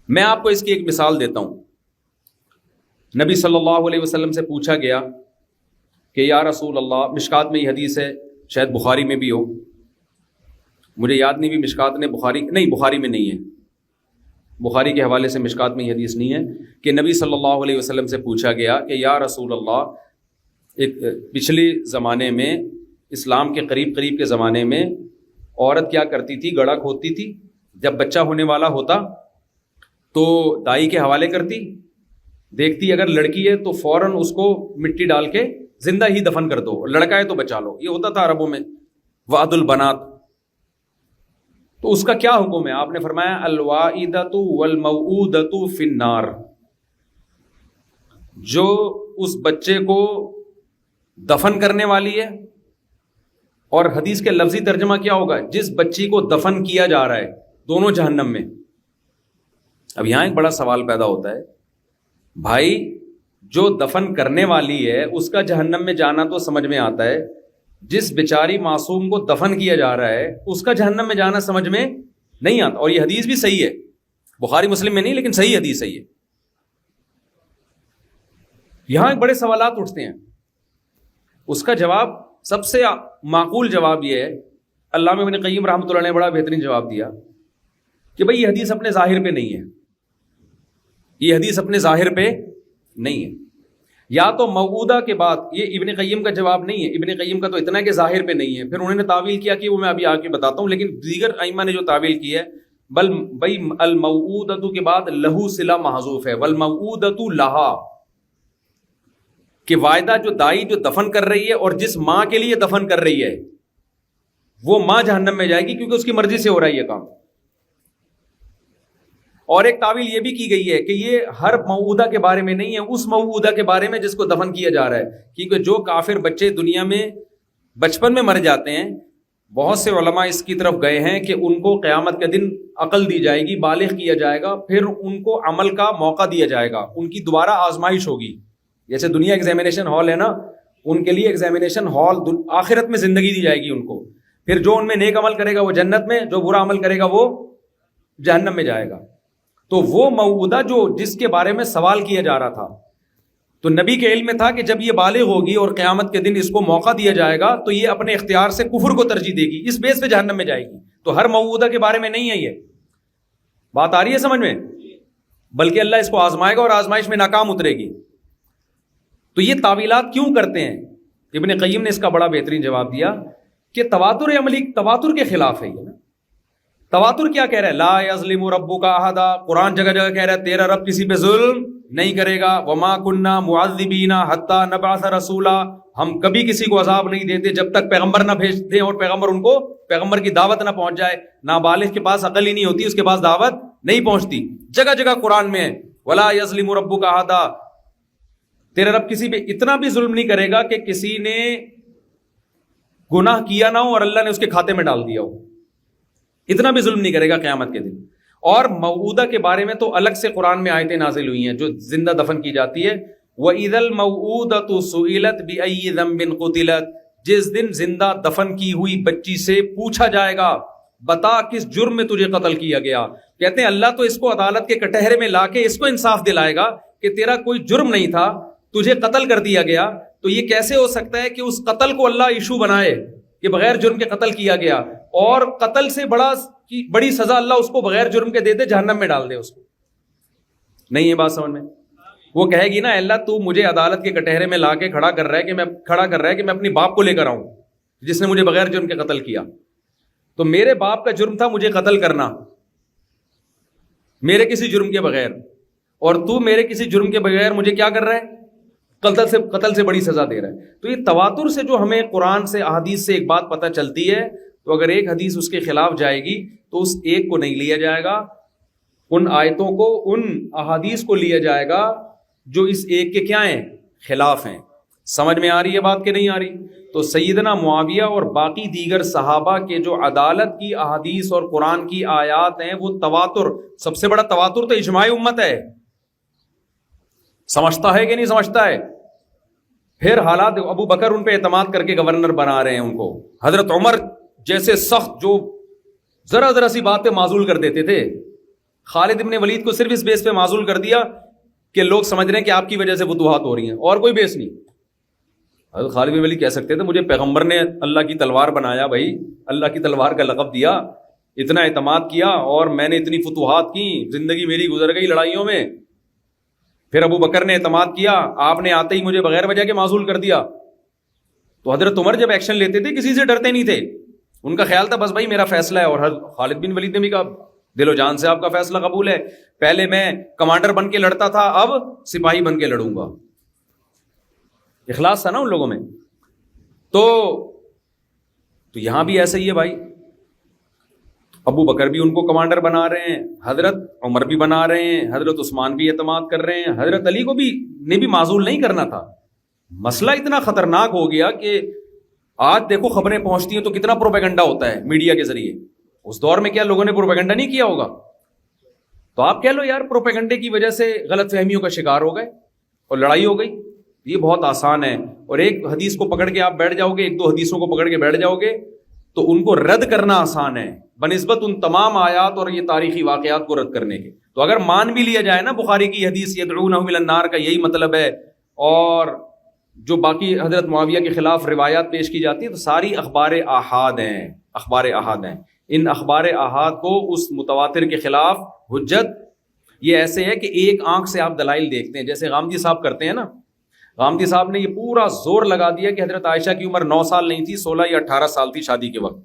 میں آپ کو اس کی ایک مثال دیتا ہوں. نبی صلی اللہ علیہ وسلم سے پوچھا گیا کہ یا رسول اللہ، مشکات میں یہ حدیث ہے، شاید بخاری میں بھی ہو، مجھے یاد نہیں بھی مشکات نے بخاری میں نہیں ہے، بخاری کے حوالے سے مشکات میں یہ حدیث نہیں ہے، کہ نبی صلی اللہ علیہ وسلم سے پوچھا گیا کہ یا رسول اللہ، ایک پچھلے زمانے میں، اسلام کے قریب کے زمانے میں عورت کیا کرتی تھی؟ گڑھا کھودتی تھی. جب بچہ ہونے والا ہوتا تو دائی کے حوالے کرتی، دیکھتی اگر لڑکی ہے تو فوراً اس کو مٹی ڈال کے زندہ ہی دفن کر دو, لڑکا ہے تو بچا لو. یہ ہوتا تھا عربوں میں وعد البنات. تو اس کا کیا حکم ہے؟ آپ نے فرمایا الوائدۃ والموعودۃ فی النار. جو اس بچے کو دفن کرنے والی ہے, اور حدیث کے لفظی ترجمہ کیا ہوگا؟ جس بچی کو دفن کیا جا رہا ہے, دونوں جہنم میں. اب یہاں ایک بڑا سوال پیدا ہوتا ہے, بھائی جو دفن کرنے والی ہے اس کا جہنم میں جانا تو سمجھ میں آتا ہے, جس بیچاری معصوم کو دفن کیا جا رہا ہے اس کا جہنم میں جانا سمجھ میں نہیں آتا. اور یہ حدیث بھی صحیح ہے, بخاری مسلم میں نہیں لیکن صحیح حدیث صحیح ہے. یہاں ایک بڑے سوالات اٹھتے ہیں. اس کا جواب, سب سے معقول جواب یہ ہے, علامہ ابن قیم رحمۃ اللہ نے بڑا بہترین جواب دیا کہ بھئی یہ حدیث اپنے ظاہر پہ نہیں ہے. یہ حدیث اپنے ظاہر پہ نہیں ہے. یا تو موعودہ کے بعد, یہ ابن قیم کا جواب نہیں ہے, ابن قیم کا تو اتنا ہے کہ ظاہر پہ نہیں ہے, پھر انہوں نے تعویل کیا کہ وہ میں ابھی آ کے بتاتا ہوں, لیکن دیگر ائمہ نے جو تعویل کی ہے بل بھئی الموعودۃ کے بعد لہو صلہ محذوف ہے, والموعودۃ لہا, کہ وعدہ جو دائی جو دفن کر رہی ہے اور جس ماں کے لیے دفن کر رہی ہے وہ ماں جہنم میں جائے گی کیونکہ اس کی مرضی سے ہو رہا ہے یہ کام. اور ایک تعویل یہ بھی کی گئی ہے کہ یہ ہر موعودہ کے بارے میں نہیں ہے, اس موعودہ کے بارے میں جس کو دفن کیا جا رہا ہے, کیونکہ جو کافر بچے دنیا میں بچپن میں مر جاتے ہیں, بہت سے علماء اس کی طرف گئے ہیں کہ ان کو قیامت کے دن عقل دی جائے گی, بالغ کیا جائے گا, پھر ان کو عمل کا موقع دیا جائے گا, ان کی دوبارہ آزمائش ہوگی. جیسے دنیا ایگزامینیشن ہال ہے نا, ان کے لیے ایگزامینیشن ہال آخرت میں زندگی دی جائے گی ان کو. پھر جو ان میں نیک عمل کرے گا وہ جنت میں, جو برا عمل کرے گا وہ جہنم میں جائے گا. تو وہ موعودہ جو جس کے بارے میں سوال کیا جا رہا تھا, تو نبی کے علم میں تھا کہ جب یہ بالغ ہوگی اور قیامت کے دن اس کو موقع دیا جائے گا تو یہ اپنے اختیار سے کفر کو ترجیح دے گی, اس بیس پہ جہنم میں جائے گی. تو ہر موعودہ کے بارے میں نہیں ہے. یہ بات آ رہی ہے سمجھ میں؟ بلکہ اللہ اس کو آزمائے گا اور آزمائش میں ناکام اترے گی. تو یہ تعویلات کیوں کرتے ہیں؟ ابن قیم نے اس کا بڑا بہترین جواب دیا کہ تواتر عملی تواتر کے خلاف ہے. یہ تواتر کیا کہہ رہا ہے؟ لا یظلم ربک احدا, قرآن جگہ جگہ کہہ رہا ہے تیرا رب کسی پہ ظلم نہیں کرے گا. وما کننا معذبین حتی نبعث رسولا, ہم کبھی کسی کو عذاب نہیں دیتے جب تک پیغمبر نہ بھیج دیں اور پیغمبر ان کو پیغمبر کی دعوت نہ پہنچ جائے. نابالغ کے پاس عقل ہی نہیں ہوتی, اس کے پاس دعوت نہیں پہنچتی. جگہ جگہ قرآن میں ہے ولا یظلم ربک احدا, تیرا رب کسی پہ اتنا بھی ظلم نہیں کرے گا کہ کسی نے گناہ کیا نہ ہو اور اللہ نے اس کے کھاتے میں ڈال دیا ہو, اتنا بھی ظلم نہیں کرے گا قیامت کے دن. اور موعودہ کے بارے میں تو الگ سے قرآن میں آیتیں نازل ہوئی ہیں جو زندہ دفن کی جاتی ہے. وَإِذَا الْمَوْعُودَةُ سُئِلَتْ بِأَيِّ ذَنبٍ قُتِلَتْ, جس دن زندہ دفن کی ہوئی بچی سے پوچھا جائے گا بتا کس جرم میں تجھے قتل کیا گیا. کہتے ہیں اللہ تو اس کو عدالت کے کٹہرے میں لا کے اس کو انصاف دلائے گا کہ تیرا کوئی جرم نہیں تھا, تجھے قتل کر دیا گیا. تو یہ کیسے ہو سکتا ہے کہ اس قتل کو اللہ ایشو بنائے کہ بغیر جرم کے قتل کیا گیا, اور قتل سے بڑی سزا اللہ اس کو بغیر جرم کے دے دے, جہنم میں ڈال دے اس کو؟ نہیں ہے بات سمجھ میں؟ وہ کہے گی نا اللہ تو مجھے عدالت کے کٹہرے میں لا کے کھڑا کر رہا ہے کہ میں اپنی باپ کو لے کر آؤں جس نے مجھے بغیر جرم کے قتل کیا. تو میرے باپ کا جرم تھا مجھے قتل کرنا میرے کسی جرم کے بغیر, اور تو میرے کسی جرم کے بغیر مجھے کیا کر رہا ہے؟ قتل سے بڑی سزا دے رہا ہے. تو یہ تواتر سے جو ہمیں قرآن سے احادیث سے ایک بات پتہ چلتی ہے, تو اگر ایک حدیث اس کے خلاف جائے گی تو اس ایک کو نہیں لیا جائے گا, ان آیتوں کو ان احادیث کو لیا جائے گا جو اس ایک کے کیا ہیں؟ خلاف ہیں. سمجھ میں آ رہی ہے بات کہ نہیں آ رہی؟ تو سیدنا معاویہ اور باقی دیگر صحابہ کے جو عدالت کی احادیث اور قرآن کی آیات ہیں وہ تواتر, سب سے بڑا تواتر تو اجماع امت ہے. سمجھتا ہے کہ نہیں سمجھتا ہے؟ پھر حالات, ابو بکر ان پہ اعتماد کر کے گورنر بنا رہے ہیں ان کو, حضرت عمر جیسے سخت جو ذرا سی بات پہ معزول کر دیتے تھے, خالد ابن ولید کو صرف اس بیس پہ معزول کر دیا کہ لوگ سمجھ رہے ہیں کہ آپ کی وجہ سے فتوحات ہو رہی ہیں, اور کوئی بیس نہیں. حضرت خالد بن ولید کہہ سکتے تھے مجھے پیغمبر نے اللہ کی تلوار بنایا, بھائی اللہ کی تلوار کا لقب دیا, اتنا اعتماد کیا اور میں نے اتنی فتوحات کی, زندگی میری گزر گئی لڑائیوں میں. پھر ابو بکر نے اعتماد کیا, آپ نے آتے ہی مجھے بغیر وجہ کے معزول کر دیا. تو حضرت عمر جب ایکشن لیتے تھے کسی سے ڈرتے نہیں تھے, ان کا خیال تھا بس بھائی میرا فیصلہ ہے. اور خالد بن ولید نے بھی کہا دل و جان سے آپ کا فیصلہ قبول ہے, پہلے میں کمانڈر بن کے لڑتا تھا اب سپاہی بن کے لڑوں گا. اخلاص تھا نا ان لوگوں میں. تو یہاں بھی ایسا ہی ہے بھائی. ابو بکر بھی ان کو کمانڈر بنا رہے ہیں, حضرت عمر بھی بنا رہے ہیں, حضرت عثمان بھی اعتماد کر رہے ہیں, حضرت علی کو بھی نے بھی معزول نہیں کرنا تھا. مسئلہ اتنا خطرناک ہو گیا کہ آج دیکھو خبریں پہنچتی ہیں تو کتنا پروپیگنڈا ہوتا ہے میڈیا کے ذریعے. اس دور میں کیا لوگوں نے پروپیگنڈا نہیں کیا ہوگا؟ تو آپ کہہ لو یار پروپیگنڈے کی وجہ سے غلط فہمیوں کا شکار ہو گئے اور لڑائی ہو گئی. یہ بہت آسان ہے, اور ایک حدیث کو پکڑ کے آپ بیٹھ جاؤ گے, ایک دو حدیثوں کو پکڑ کے بیٹھ جاؤ گے تو ان کو رد کرنا آسان ہے بنسبت ان تمام آیات اور یہ تاریخی واقعات کو رد کرنے کے. تو اگر مان بھی لیا جائے نا بخاری کی حدیث یدعونہم الی النار کا یہی مطلب ہے, اور جو باقی حضرت معاویہ کے خلاف روایات پیش کی جاتی ہیں تو ساری اخبار احاد ہیں, اخبار احاد ہیں. ان اخبار احاد کو اس متواتر کے خلاف حجت یہ ایسے ہے کہ ایک آنکھ سے آپ دلائل دیکھتے ہیں, جیسے غامدی صاحب کرتے ہیں نا. غامدی صاحب نے یہ پورا زور لگا دیا کہ حضرت عائشہ کی عمر 9 سال نہیں تھی, 16 یا 18 سال تھی شادی کے وقت.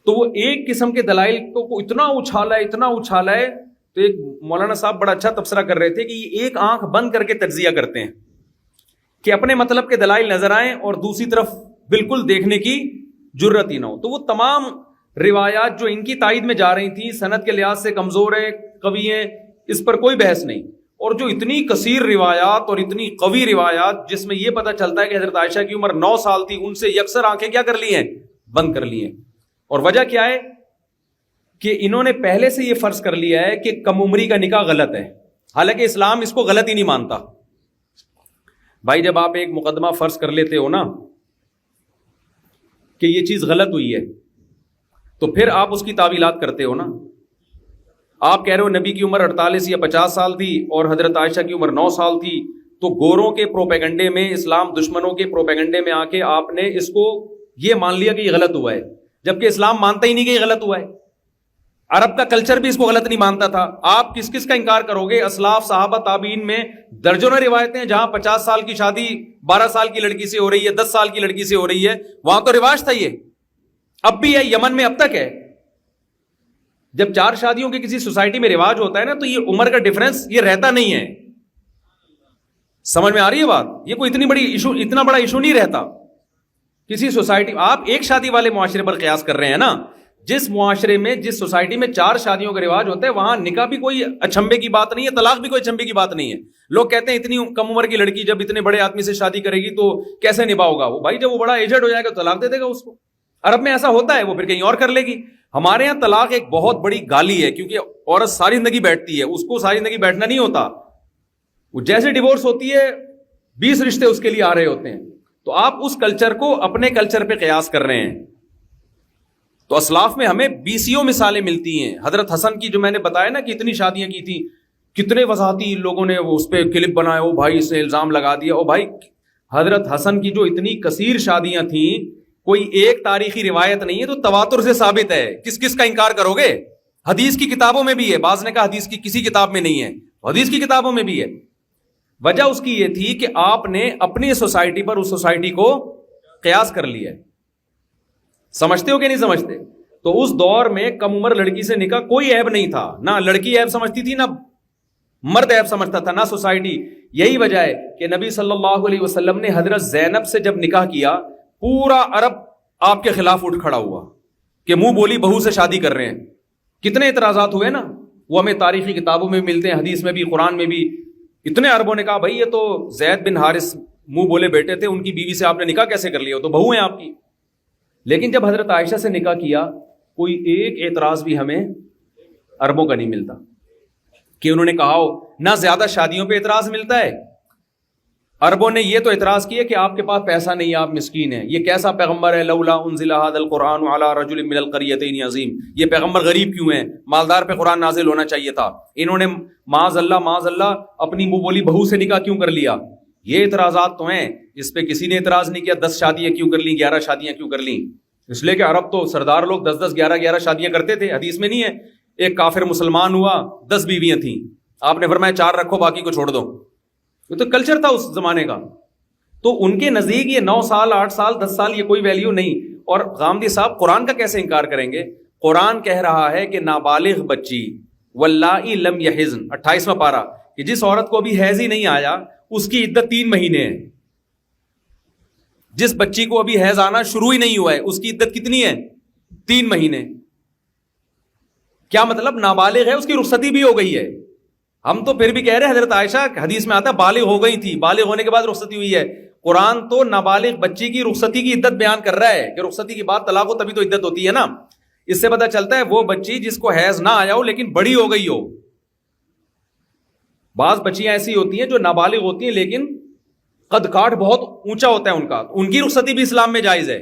تو وہ ایک قسم کے دلائل کو اتنا اچھالا ہے. تو ایک مولانا صاحب بڑا اچھا تبصرہ کر رہے تھے کہ یہ ایک آنکھ بند کر کے تجزیہ کرتے ہیں کہ اپنے مطلب کے دلائل نظر آئیں اور دوسری طرف بالکل دیکھنے کی جرت ہی نہ ہو. تو وہ تمام روایات جو ان کی تائید میں جا رہی تھیں سند کے لحاظ سے کمزور ہے, قوی ہیں, اس پر کوئی بحث نہیں. اور جو اتنی کثیر روایات اور اتنی قوی روایات جس میں یہ پتہ چلتا ہے کہ حضرت عائشہ کی عمر 9 سال تھی, ان سے یکسر آنکھیں کیا کر لی ہیں, بند کر لی ہیں. اور وجہ کیا ہے کہ انہوں نے پہلے سے یہ فرض کر لیا ہے کہ کم عمری کا نکاح غلط ہے, حالانکہ اسلام اس کو غلط ہی نہیں مانتا. بھائی جب آپ ایک مقدمہ فرض کر لیتے ہو نا کہ یہ چیز غلط ہوئی ہے تو پھر آپ اس کی تعویلات کرتے ہو نا. آپ کہہ رہے ہو نبی کی عمر 48 یا 50 سال تھی اور حضرت عائشہ کی عمر 9 سال تھی, تو گوروں کے پروپیگنڈے میں, اسلام دشمنوں کے پروپیگنڈے میں آ کے آپ نے اس کو یہ مان لیا کہ یہ غلط ہوا ہے, جبکہ اسلام مانتا ہی نہیں کہ یہ غلط ہوا ہے. عرب کا کلچر بھی اس کو غلط نہیں مانتا تھا. آپ کس کس کا انکار کرو گے؟ اسلاف صحابہ تابعین میں درجنوں روایتیں جہاں 50 سال کی شادی 12 سال کی لڑکی سے ہو رہی ہے, 10 سال کی لڑکی سے ہو رہی ہے. وہاں تو رواج تھا, یہ اب بھی ہے, یمن میں اب تک ہے. جب 4 شادیوں کے کسی سوسائٹی میں رواج ہوتا ہے نا تو یہ عمر کا ڈفرنس یہ رہتا نہیں ہے. سمجھ میں آ رہی ہے بات؟ یہ کوئی اتنا بڑا ایشو نہیں رہتا کسی سوسائٹی. آپ ایک شادی والے معاشرے پر قیاس کر رہے ہیں نا. جس معاشرے میں, جس سوسائٹی میں 4 شادیوں کا رواج ہوتا ہے وہاں نکاح بھی کوئی اچھمبے کی بات نہیں ہے, طلاق بھی کوئی اچھمبے کی بات نہیں ہے. لوگ کہتے ہیں اتنی کم عمر کی لڑکی جب اتنے بڑے آدمی سے شادی کرے گی تو کیسے نبھاؤ گا وہ؟ بھائی جب وہ بڑا ایجڈ ہو جائے گا تو طلاق دے دے گا اس کو. عرب میں ایسا ہوتا ہے, وہ پھر کہیں اور کر لے گی. ہمارے یہاں طلاق ایک بہت بڑی گالی ہے, کیونکہ عورت ساری زندگی بیٹھتی ہے, اس کو ساری زندگی بیٹھنا نہیں ہوتا. وہ جیسے ڈیورس ہوتی ہے 20 رشتے اس کے لیے آ رہے ہوتے ہیں. تو آپ اس کلچر کو اپنے کلچر پہ قیاس کر رہے ہیں. تو اسلاف میں ہمیں 20 مثالیں ملتی ہیں. حضرت حسن کی جو میں نے بتایا نا کہ اتنی شادیاں کی تھیں, کتنے وضاحتی لوگوں نے اس پہ کلپ بنایا, وہ بھائی اس نے الزام لگا دیا. او بھائی حضرت حسن کی جو اتنی کثیر شادیاں تھیں, کوئی ایک تاریخی روایت نہیں ہے, تو تواتر سے ثابت ہے. کس کس کا انکار کرو گے؟ حدیث کی کتابوں میں بھی ہے, بعض نے کہا حدیث کی کسی کتاب میں نہیں ہے, حدیث کی کتابوں میں بھی ہے. وجہ اس کی یہ تھی کہ آپ نے اپنی سوسائٹی پر اس سوسائٹی کو قیاس کر لیا ہے. سمجھتے ہو کہ نہیں سمجھتے؟ تو اس دور میں کم عمر لڑکی سے نکاح کوئی عیب نہیں تھا, نہ لڑکی عیب سمجھتی تھی, نہ مرد عیب سمجھتا تھا, نہ سوسائٹی. یہی وجہ ہے کہ نبی صلی اللہ علیہ وسلم نے حضرت زینب سے جب نکاح کیا, پورا عرب آپ کے خلاف اٹھ کھڑا ہوا کہ منہ بولی بہو سے شادی کر رہے ہیں. کتنے اعتراضات ہوئے نا, وہ ہمیں تاریخی کتابوں میں ملتے ہیں, حدیث میں بھی, قرآن میں بھی. اتنے عربوں نے کہا بھائی یہ تو زید بن حارث منہ بولے بیٹے تھے, ان کی بیوی سے آپ نے نکاح کیسے کر لیا, وہ تو بہو ہیں آپ کی. لیکن جب حضرت عائشہ سے نکاح کیا, کوئی ایک اعتراض بھی ہمیں عربوں کا نہیں ملتا کہ انہوں نے کہا ہو. نہ زیادہ شادیوں پہ اعتراض ملتا ہے. عربوں نے یہ تو اعتراض کیا کہ آپ کے پاس پیسہ نہیں, آپ مسکین ہیں, یہ کیسا پیغمبر ہے, لولا انزل ھذا القرآن علی رجل من القریتین عظیم, یہ پیغمبر غریب کیوں ہیں, مالدار پہ قرآن نازل ہونا چاہیے تھا. انہوں نے معاذ اللہ اپنی منہ بولی بہو سے نکاح کیوں کر لیا. یہ اعتراضات تو ہیں, اس پہ کسی نے اعتراض نہیں کیا 10 شادیاں کیوں کر لیں, 11 شادیاں کیوں کر لیں. اس لیے کہ عرب تو سردار لوگ 10 11 شادیاں کرتے تھے. حدیث میں نہیں ہے ایک کافر مسلمان ہوا 10 بیویاں تھیں, آپ نے فرمایا 4 رکھو باقی کو چھوڑ دو. یہ تو کلچر تھا اس زمانے کا. تو ان کے نزدیک یہ 9 سال 8 سال 10 سال یہ کوئی ویلیو نہیں. اور غامدی صاحب قرآن کا کیسے انکار کریں گے؟ قرآن کہہ رہا ہے کہ نابالغ بچی واللائی لم یحزن 28واں پارہ, کہ جس عورت کو ابھی حیض ہی نہیں آیا اس کی عدت 3 مہینے ہے. جس بچی کو ابھی حیض آنا شروع ہی نہیں ہوا ہے اس کی عدت کتنی ہے؟ 3 مہینے. کیا مطلب؟ نابالغ ہے, اس کی رخصتی بھی ہو گئی ہے. ہم تو پھر بھی کہہ رہے ہیں حضرت عائشہ حدیث میں آتا ہے بالغ ہو گئی تھی, بالغ ہونے کے بعد رخصتی ہوئی ہے. قرآن تو نابالغ بچی کی رخصتی کی عدت بیان کر رہا ہے کہ رخصتی کے بعد طلاق ہو تبھی تو عدت ہوتی ہے نا. اس سے پتہ چلتا ہے وہ بچی جس کو حیض نہ آیا ہو لیکن بڑی ہو گئی ہو. بعض بچیاں ایسی ہوتی ہیں جو نابالغ ہوتی ہیں لیکن قد کاٹ بہت اونچا ہوتا ہے ان کا, ان کی رخصتی بھی اسلام میں جائز ہے.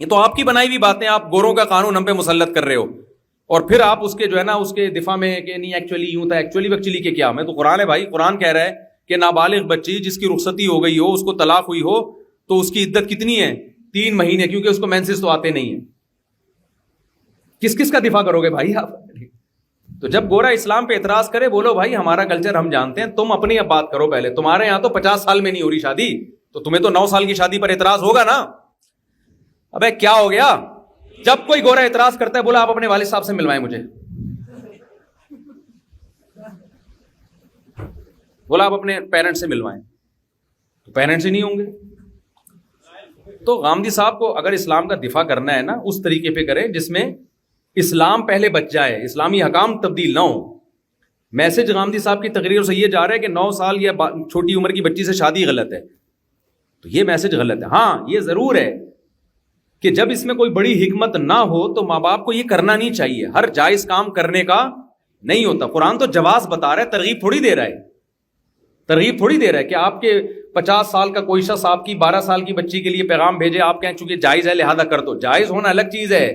یہ تو آپ کی بنائی ہوئی باتیں, آپ گوروں کا قانون ہم پہ مسلط کر رہے ہو اور پھر آپ اس کے جو ہے نا اس کے دفاع میں کہ نہیں ایکچولی یوں تھا, ایکچولی کے کیا. میں تو قرآن ہے بھائی, قرآن کہہ رہا ہے کہ نابالغ بچی جس کی رخصتی ہو گئی ہو, اس کو طلاق ہوئی ہو, تو اس کی عدت کتنی ہے؟ 3 مہینے, کیونکہ اس کو مینسز تو آتے نہیں ہیں. کس کس کا دفاع کرو گے بھائی آپ؟ تو جب گورا اسلام پہ اعتراض کرے بولو بھائی ہمارا کلچر ہم جانتے ہیں, تم اپنی اب بات کرو پہلے. تمہارے یہاں تو 50 سال میں نہیں ہو رہی شادی, تو تمہیں تو 9 سال کی شادی پر اعتراض ہوگا نا. ابے کیا ہو گیا؟ جب کوئی گورا اعتراض کرتا ہے بولا آپ اپنے والد صاحب سے ملوائیں مجھے, بولا آپ اپنے پیرنٹ سے ملوائیں, تو پیرنٹس ہی نہیں ہوں گے. تو غامدی صاحب کو اگر اسلام کا دفاع کرنا ہے نا اس طریقے پہ کریں جس میں اسلام پہلے بچ جائے, اسلامی حکام تبدیل نہ ہو. میسج غامدی صاحب کی تقریر سے یہ جا رہا ہے کہ 9 سال یا چھوٹی عمر کی بچی سے شادی غلط ہے, تو یہ میسج غلط ہے. ہاں یہ ضرور ہے کہ جب اس میں کوئی بڑی حکمت نہ ہو تو ماں باپ کو یہ کرنا نہیں چاہیے. ہر جائز کام کرنے کا نہیں ہوتا. قرآن تو جواز بتا رہا ہے, ترغیب تھوڑی دے رہا ہے. ترغیب تھوڑی دے رہا ہے کہ آپ کے 50 سال کا کوئی شخص آپ کی 12 سال کی بچی کے لیے پیغام بھیجے, آپ کہیں چونکہ جائز ہے لہذا کر دو. جائز ہونا الگ چیز ہے,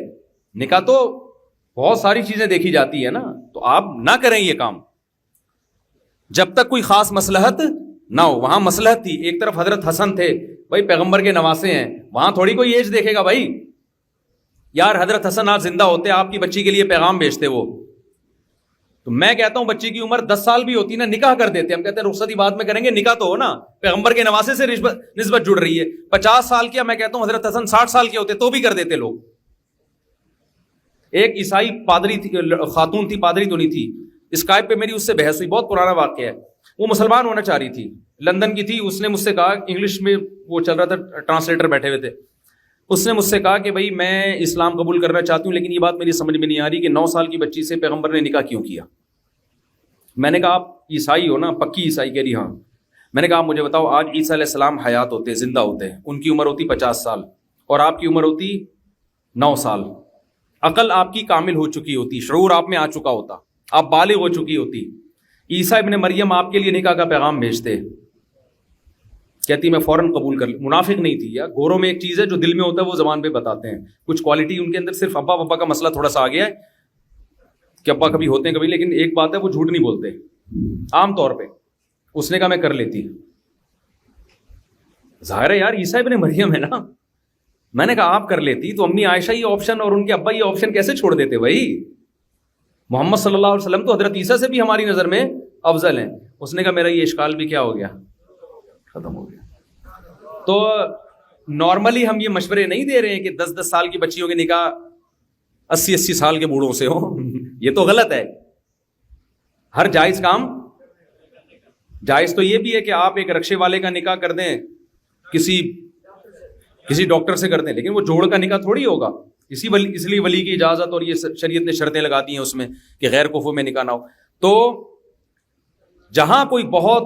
نکاح تو بہت ساری چیزیں دیکھی جاتی ہے نا, تو آپ نہ کریں یہ کام جب تک کوئی خاص مصلحت نہ ہو. وہاں مصلحت تھی, ایک طرف حضرت حسن تھے بھائی پیغمبر کے نواسے ہیں, وہاں تھوڑی کوئی ایج دیکھے گا بھائی. یار حضرت حسن آج زندہ ہوتے, آپ کی بچی کے لیے پیغام بھیجتے وہ, تو میں کہتا ہوں بچی کی عمر 10 سال بھی ہوتی نا نکاح کر دیتے. ہم کہتے ہیں رخصتی بعد میں کریں گے, نکاح تو ہو نا, پیغمبر کے نواسے سے نسبت جڑ رہی ہے. 50 سال کیا, میں کہتا ہوں حضرت حسن 60 سال کے ہوتے تو بھی کر دیتے لوگ. ایک عیسائی پادری تھی, خاتون تھی, پادری تو نہیں تھی, اسکائپ پہ میری اس سے بحث ہوئی, بہت پرانا واقعہ ہے. وہ مسلمان ہونا چاہ رہی تھی, لندن کی تھی. اس نے مجھ سے کہا, انگلش میں وہ چل رہا تھا, ٹرانسلیٹر بیٹھے ہوئے تھے, اس نے مجھ سے کہا کہ بھائی میں اسلام قبول کرنا چاہتی ہوں لیکن یہ بات میری سمجھ میں نہیں آ رہی کہ 9 سال کی بچی سے پیغمبر نے نکاح کیوں کیا. میں نے کہا آپ عیسائی ہو نا؟ پکی عیسائی. کہہ رہی ہاں. میں نے کہا آپ مجھے بتاؤ, آج عیسیٰ علیہ السلام حیات ہوتے, زندہ ہوتے, ان کی عمر ہوتی 50 سال اور آپ کی عمر ہوتی 9 سال. عقل آپ کی کامل ہو چکی ہوتی, شعور آپ میں آ چکا ہوتا, آپ بالغ ہو چکی ہوتی. عیسیٰ ابن مریم آپ کے لیے نکاح کا پیغام بھیجتے, کہتی میں فوراً قبول کر لی. منافق نہیں تھی. یا گوروں میں ایک چیز ہے جو دل میں ہوتا ہے وہ زبان پہ بتاتے ہیں. کچھ کوالٹی ان کے اندر, صرف ابا بابا کا مسئلہ تھوڑا سا آ گیا ہے کہ ابا کبھی ہوتے ہیں کبھی, لیکن ایک بات ہے وہ جھوٹ نہیں بولتے عام طور پہ. اس نے کہا میں کر لیتی. ظاہر ہے یار عیسیٰ ابن مریم ہے نا. میں نے کہا آپ کر لیتی تو امی عائشہ یہ آپشن اور ان کے ابا یہ آپشن کیسے چھوڑ دیتے بھائی؟ محمد صلی اللہ علیہ وسلم تو حضرت عیسیٰ سے بھی ہماری نظر میں افضل ہیں. اس نے کہا میرا یہ اشکال بھی کیا ہو گیا, ختم ہو گیا. تو نارملی ہم یہ مشورے نہیں دے رہے ہیں کہ 10 سال کی بچیوں کے نکاح 80 سال کے بوڑھوں سے ہو. یہ تو غلط ہے. ہر جائز کام جائز تو یہ بھی ہے کہ آپ ایک رکشے والے کا نکاح کر دیں, کسی ڈاکٹر سے کر دیں, لیکن وہ جوڑ کا نکاح تھوڑی ہوگا. اس لیے ولی کی اجازت اور یہ شریعت نے شرطیں لگا دی ہیں اس میں کہ غیر کفو میں نکاح نہ ہو. تو جہاں کوئی بہت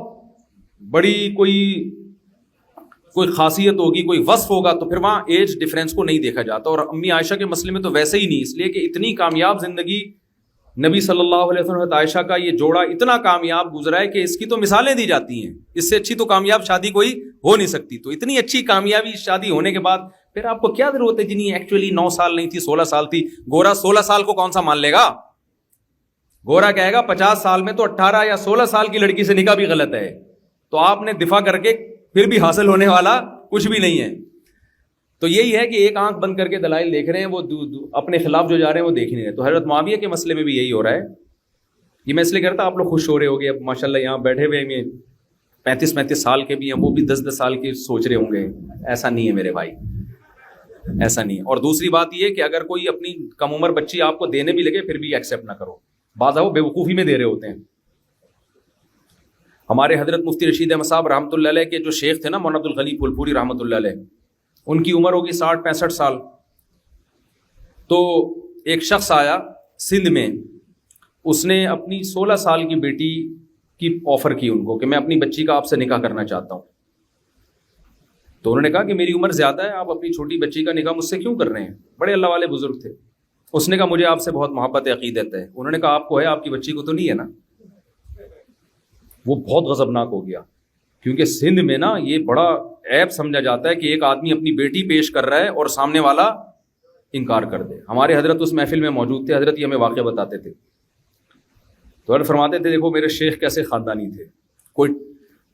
بڑی کوئی خاصیت ہوگی, کوئی وصف ہوگا, تو پھر وہاں ایج ڈفرینس کو نہیں دیکھا جاتا. اور امی عائشہ کے مسئلے میں تو ویسے ہی نہیں, اس لیے کہ اتنی کامیاب زندگی نبی صلی اللہ علیہ وسلم عائشہ کا یہ جوڑا اتنا کامیاب گزرا ہے کہ اس کی تو مثالیں دی جاتی ہیں. اس سے اچھی تو کامیاب شادی کوئی ہو نہیں سکتی. تو اتنی اچھی کامیابی شادی ہونے کے بعد پھر آپ کو کیا ضرورت ہے جنہیں ایکچولی 9 سال نہیں تھی 16 سال تھی. گورا 16 سال کو کون سا مان لے گا؟ گورا کہے گا 50 سال میں تو 18 یا 16 سال کی لڑکی سے نکاح بھی غلط ہے. تو آپ نے دفاع کر کے پھر بھی حاصل ہونے والا کچھ بھی نہیں ہے. تو یہی ہے کہ ایک آنکھ بند کر کے دلائل دیکھ رہے ہیں, وہ اپنے خلاف جو جا رہے ہیں وہ دیکھ نہیں رہے. تو حضرت معاویہ کے مسئلے میں بھی یہی ہو رہا ہے. یہ میں اس لیے کرتا آپ لوگ خوش ہو رہے ہوگے, اب ماشاءاللہ یہاں بیٹھے ہوئے ہیں 35 سال کے بھی ہیں, وہ بھی 10 سال کے سوچ رہے ہوں گے. ایسا نہیں ہے میرے بھائی, ایسا نہیں ہے. اور دوسری بات یہ کہ اگر کوئی اپنی کم عمر بچی آپ کو دینے بھی لگے پھر بھی ایکسیپٹ نہ کرو. بعض وہ بیوقوفی میں دے رہے ہوتے ہیں. ہمارے حضرت مفتی رشید احمد صاحب رحمۃ اللہ علیہ کے جو شیخ تھے نا, مولانا عبد الغنی پھول پوری رحمۃ اللہ علیہ, ان کی عمر ہوگی 60-65 سال. تو ایک شخص آیا سندھ میں, اس نے اپنی 16 سال کی بیٹی کی آفر کی ان کو کہ میں اپنی بچی کا آپ سے نکاح کرنا چاہتا ہوں. تو انہوں نے کہا کہ میری عمر زیادہ ہے, آپ اپنی چھوٹی بچی کا نکاح مجھ سے کیوں کر رہے ہیں؟ بڑے اللہ والے بزرگ تھے. اس نے کہا مجھے آپ سے بہت محبت عقیدت ہے. انہوں نے کہا آپ کو ہے, آپ کی بچی کو تو نہیں ہے نا؟ وہ بہت غضبناک ہو گیا, کیونکہ سندھ میں نا یہ بڑا عیب سمجھا جاتا ہے کہ ایک آدمی اپنی بیٹی پیش کر رہا ہے اور سامنے والا انکار کر دے. ہمارے حضرت اس محفل میں موجود تھے, حضرت یہ ہمیں واقعہ بتاتے تھے. تو حضرت فرماتے تھے دیکھو میرے شیخ کیسے خاندانی تھے. کوئی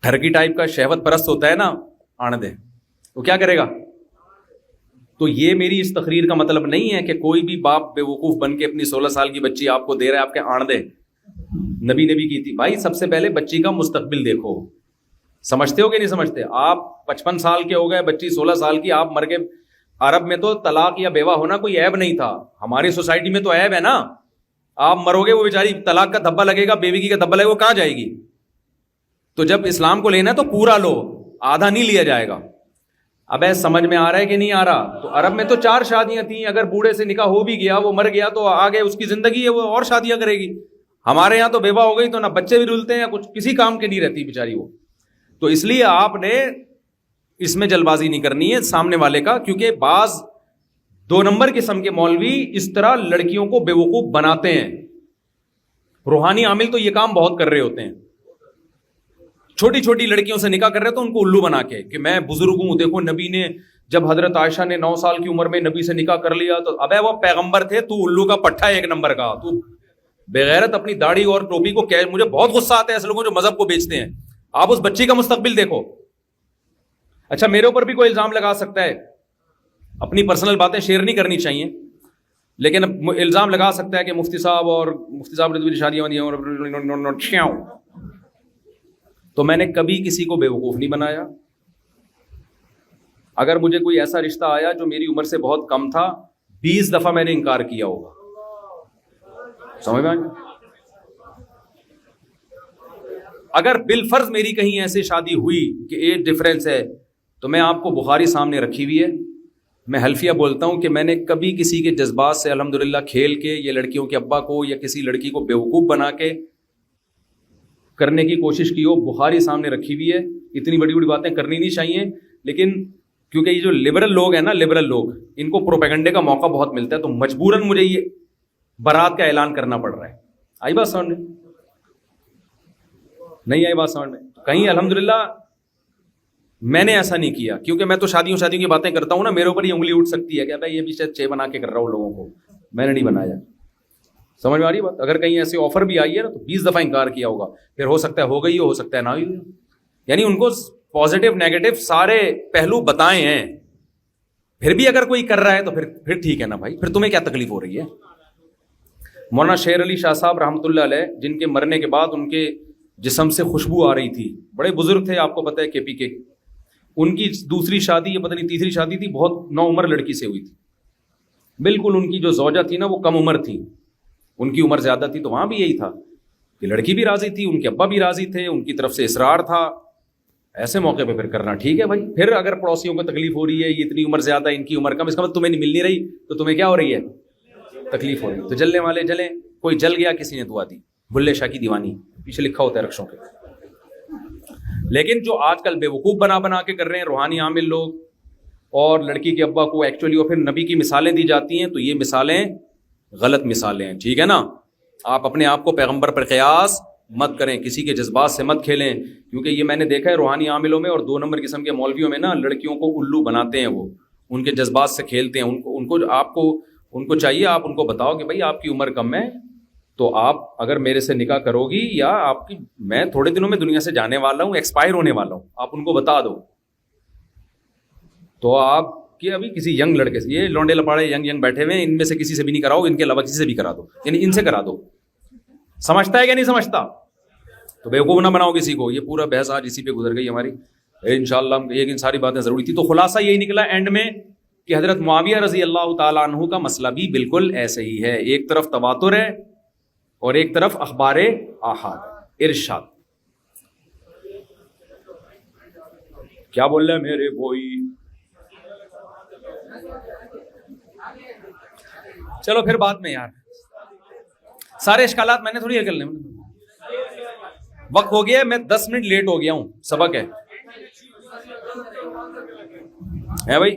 ٹھرکی ٹائپ کا شہوت پرست ہوتا ہے نا, آنے دے, وہ کیا کرے گا؟ تو یہ میری اس تقریر کا مطلب نہیں ہے کہ کوئی بھی باپ بے وقوف بن کے اپنی 16 سال کی بچی آپ کو دے رہا ہے, آپ کے آن دے. نبی کی تھی بھائی, سب سے پہلے بچی کا مستقبل دیکھو. سمجھتے ہو کہ نہیں سمجھتے؟ آپ 55 سال کے ہو گئے, بچی 16 سال کی, آپ مر گئے. عرب میں تو طلاق یا بیوہ ہونا کوئی عیب نہیں تھا, ہماری سوسائٹی میں تو عیب ہے نا. آپ مرو گے, وہ بیچاری طلاق کا دھبا لگے گا, بیوی کا دھبا لگے گا, وہ کہاں جائے گی؟ تو جب اسلام کو لینا ہے تو پورا لو, آدھا نہیں لیا جائے گا. اب سمجھ میں آ رہا ہے کہ نہیں آ رہا؟ تو عرب میں تو 4 شادیاں تھیں, اگر بوڑھے سے نکاح ہو بھی گیا, وہ مر گیا تو آگے اس کی زندگی ہے, وہ اور شادیاں کرے گی. ہمارے یہاں تو بیوہ ہو گئی تو نہ بچے بھی رلتے ہیں, کچھ کسی کام کے نہیں رہتی بیچاری وہ. تو اس لیے آپ نے اس میں جلد بازی نہیں کرنی ہے سامنے والے کا, کیونکہ بعض 2 نمبر قسم کے مولوی اس طرح لڑکیوں کو بے وقوف بناتے ہیں. روحانی عامل تو یہ کام بہت کر رہے ہوتے ہیں, چھوٹی چھوٹی لڑکیوں سے نکاح کر رہے تو ان کو الو بنا کے کہ میں بزرگ ہوں, دیکھو نبی نے جب حضرت عائشہ نے 9 سال کی عمر میں نبی سے نکاح کر لیا تو ابے وہ پیغمبر تھے, تو الو کا پٹھا 1 نمبر کا, تو بغیرت اپنی داڑھی اور ٹوپی کو. مجھے بہت غصہ آتا ہے ایسے لوگوں جو مذہب کو بیچتے ہیں. آپ اس بچی کا مستقبل دیکھو. اچھا میرے اوپر بھی کوئی الزام لگا سکتا ہے, اپنی پرسنل باتیں شیئر نہیں کرنی چاہیے, لیکن الزام لگا سکتا ہے کہ مفتی صاحب رضوی شادیاں. تو میں نے کبھی کسی کو بے وقوف نہیں بنایا. اگر مجھے کوئی ایسا رشتہ آیا جو میری عمر سے بہت کم تھا, 20 دفعہ میں نے انکار کیا ہوگا. سمجھ میں آئے؟ اگر بالفرض میری کہیں ایسی شادی ہوئی کہ ایج ڈفرینس ہے, تو میں آپ کو بخاری سامنے رکھی ہوئی ہے, میں حلفیہ بولتا ہوں کہ میں نے کبھی کسی کے جذبات سے الحمدللہ کھیل کے یہ لڑکیوں کے ابا کو یا کسی لڑکی کو بیوقوف بنا کے کرنے کی کوشش کی ہو. بخاری سامنے رکھی ہوئی ہے. اتنی بڑی بڑی باتیں کرنی نہیں چاہیے, لیکن کیونکہ یہ جو لبرل لوگ ہیں نا, لبرل لوگ, ان کو پروپیگنڈے کا موقع بہت ملتا ہے, تو مجبوراً مجھے یہ برات کا اعلان کرنا پڑ رہا ہے. آئی بات سمجھ میں؟ نہیں آئی بات سمجھ میں؟ کہیں الحمدللہ میں نے ایسا نہیں کیا, کیونکہ میں تو شادیوں کی باتیں کرتا ہوں نا, میرے اوپر یہ انگلی اٹھ سکتی ہے کہ بھائی یہ بھی شاید 6 بنا کے کر رہا ہوں لوگوں کو, میں نے نہیں بنایا. سمجھ میں آ رہی بات؟ اگر کہیں ایسی آفر بھی آئی ہے نا تو 20 دفعہ انکار کیا ہوگا, پھر ہو سکتا ہے ہو گئی ہو سکتا ہے نہ ہوئی. یعنی ان کو پازیٹیو نیگیٹو سارے پہلو بتائے ہیں. پھر بھی اگر کوئی کر رہا ہے تو پھر ٹھیک ہے نا بھائی, پھر تمہیں کیا تکلیف ہو رہی ہے؟ مولانا شیر علی شاہ صاحب رحمۃ اللہ علیہ, جن کے مرنے کے بعد ان کے جسم سے خوشبو آ رہی تھی, بڑے بزرگ تھے, آپ کو پتہ ہے کے پی کے. ان کی دوسری شادی یا پتہ نہیں تیسری شادی تھی, بہت نوعمر لڑکی سے ہوئی تھی. بالکل ان کی جو زوجہ تھی نا وہ کم عمر تھی, ان کی عمر زیادہ تھی. تو وہاں بھی یہی تھا کہ لڑکی بھی راضی تھی, ان کے ابا بھی راضی تھے, ان کی طرف سے اصرار تھا. ایسے موقع پہ پھر کرنا ٹھیک ہے بھائی. پھر اگر پڑوسیوں کو تکلیف ہو رہی ہے, یہ اتنی عمر زیادہ, ان کی عمر کم, اس کا مطلب تمہیں نہیں مل نہیں رہی, تو تمہیں کیا ہو رہی ہے؟ تکلیف ہو رہی ہے. تو جلنے والے جلیں. کوئی جل گیا, کسی نے دعا دی, بلے شاہ کی دیوانی پیچھے لکھا ہوتا ہے رقصوں کے. لیکن جو آج کل بے وقوف بنا کے کر رہے ہیں روحانی عامل لوگ, اور لڑکی کے ابا کو ایکچولی, اور پھر نبی کی مثالیں دی جاتی ہیں, تو یہ مثالیں غلط مثالیں ہیں. ٹھیک ہے نا؟ آپ اپنے آپ کو پیغمبر پر قیاس مت کریں, کسی کے جذبات سے مت کھیلیں, کیونکہ یہ میں نے دیکھا ہے روحانی عاملوں میں اور 2 نمبر قسم کے مولویوں میں نا, لڑکیوں کو الو بناتے ہیں, وہ ان کے جذبات سے کھیلتے ہیں. ان کو چاہیے آپ ان کو بتاؤ کہ بھائی آپ کی عمر کم ہے, تو آپ اگر میرے سے نکاح کرو گی, یا آپ کی, میں تھوڑے دنوں میں دنیا سے جانے والا ہوں, ایکسپائر ہونے والا ہوں, آپ ان کو بتا دو. تو آپ کہ ابھی کسی ینگ لڑکے سے, یہ لونڈے لپاڑے ینگ بیٹھے ہوئے ہیں, ان میں سے کسی سے بھی نہیں کراؤ, ان کے علاوہ کسی سے بھی کرا دو, یعنی ان سے کرا دو. سمجھتا ہے کہ نہیں سمجھتا؟ تو بیوقوف نہ بناؤ کسی کو. یہ پورا بحث آج اسی پہ گزر گئی ہماری. انشاءاللہ یہ ساری باتیں ضروری تھی. تو خلاصہ یہی نکلا اینڈ میں کہ حضرت معاویہ رضی اللہ تعالیٰ عنہ کا مسئلہ بھی بالکل ایسے ہی ہے. ایک طرف تواتر ہے اور ایک طرف اخبار آحاد, ارشاد. کیا بول رہے ہیں میرے بھائی؟ چلو پھر بعد میں یار, سارے اشکالات میں نے تھوڑی حل کرنے, وقت ہو گیا, میں 10 منٹ لیٹ ہو گیا ہوں, سبق ہے بھائی.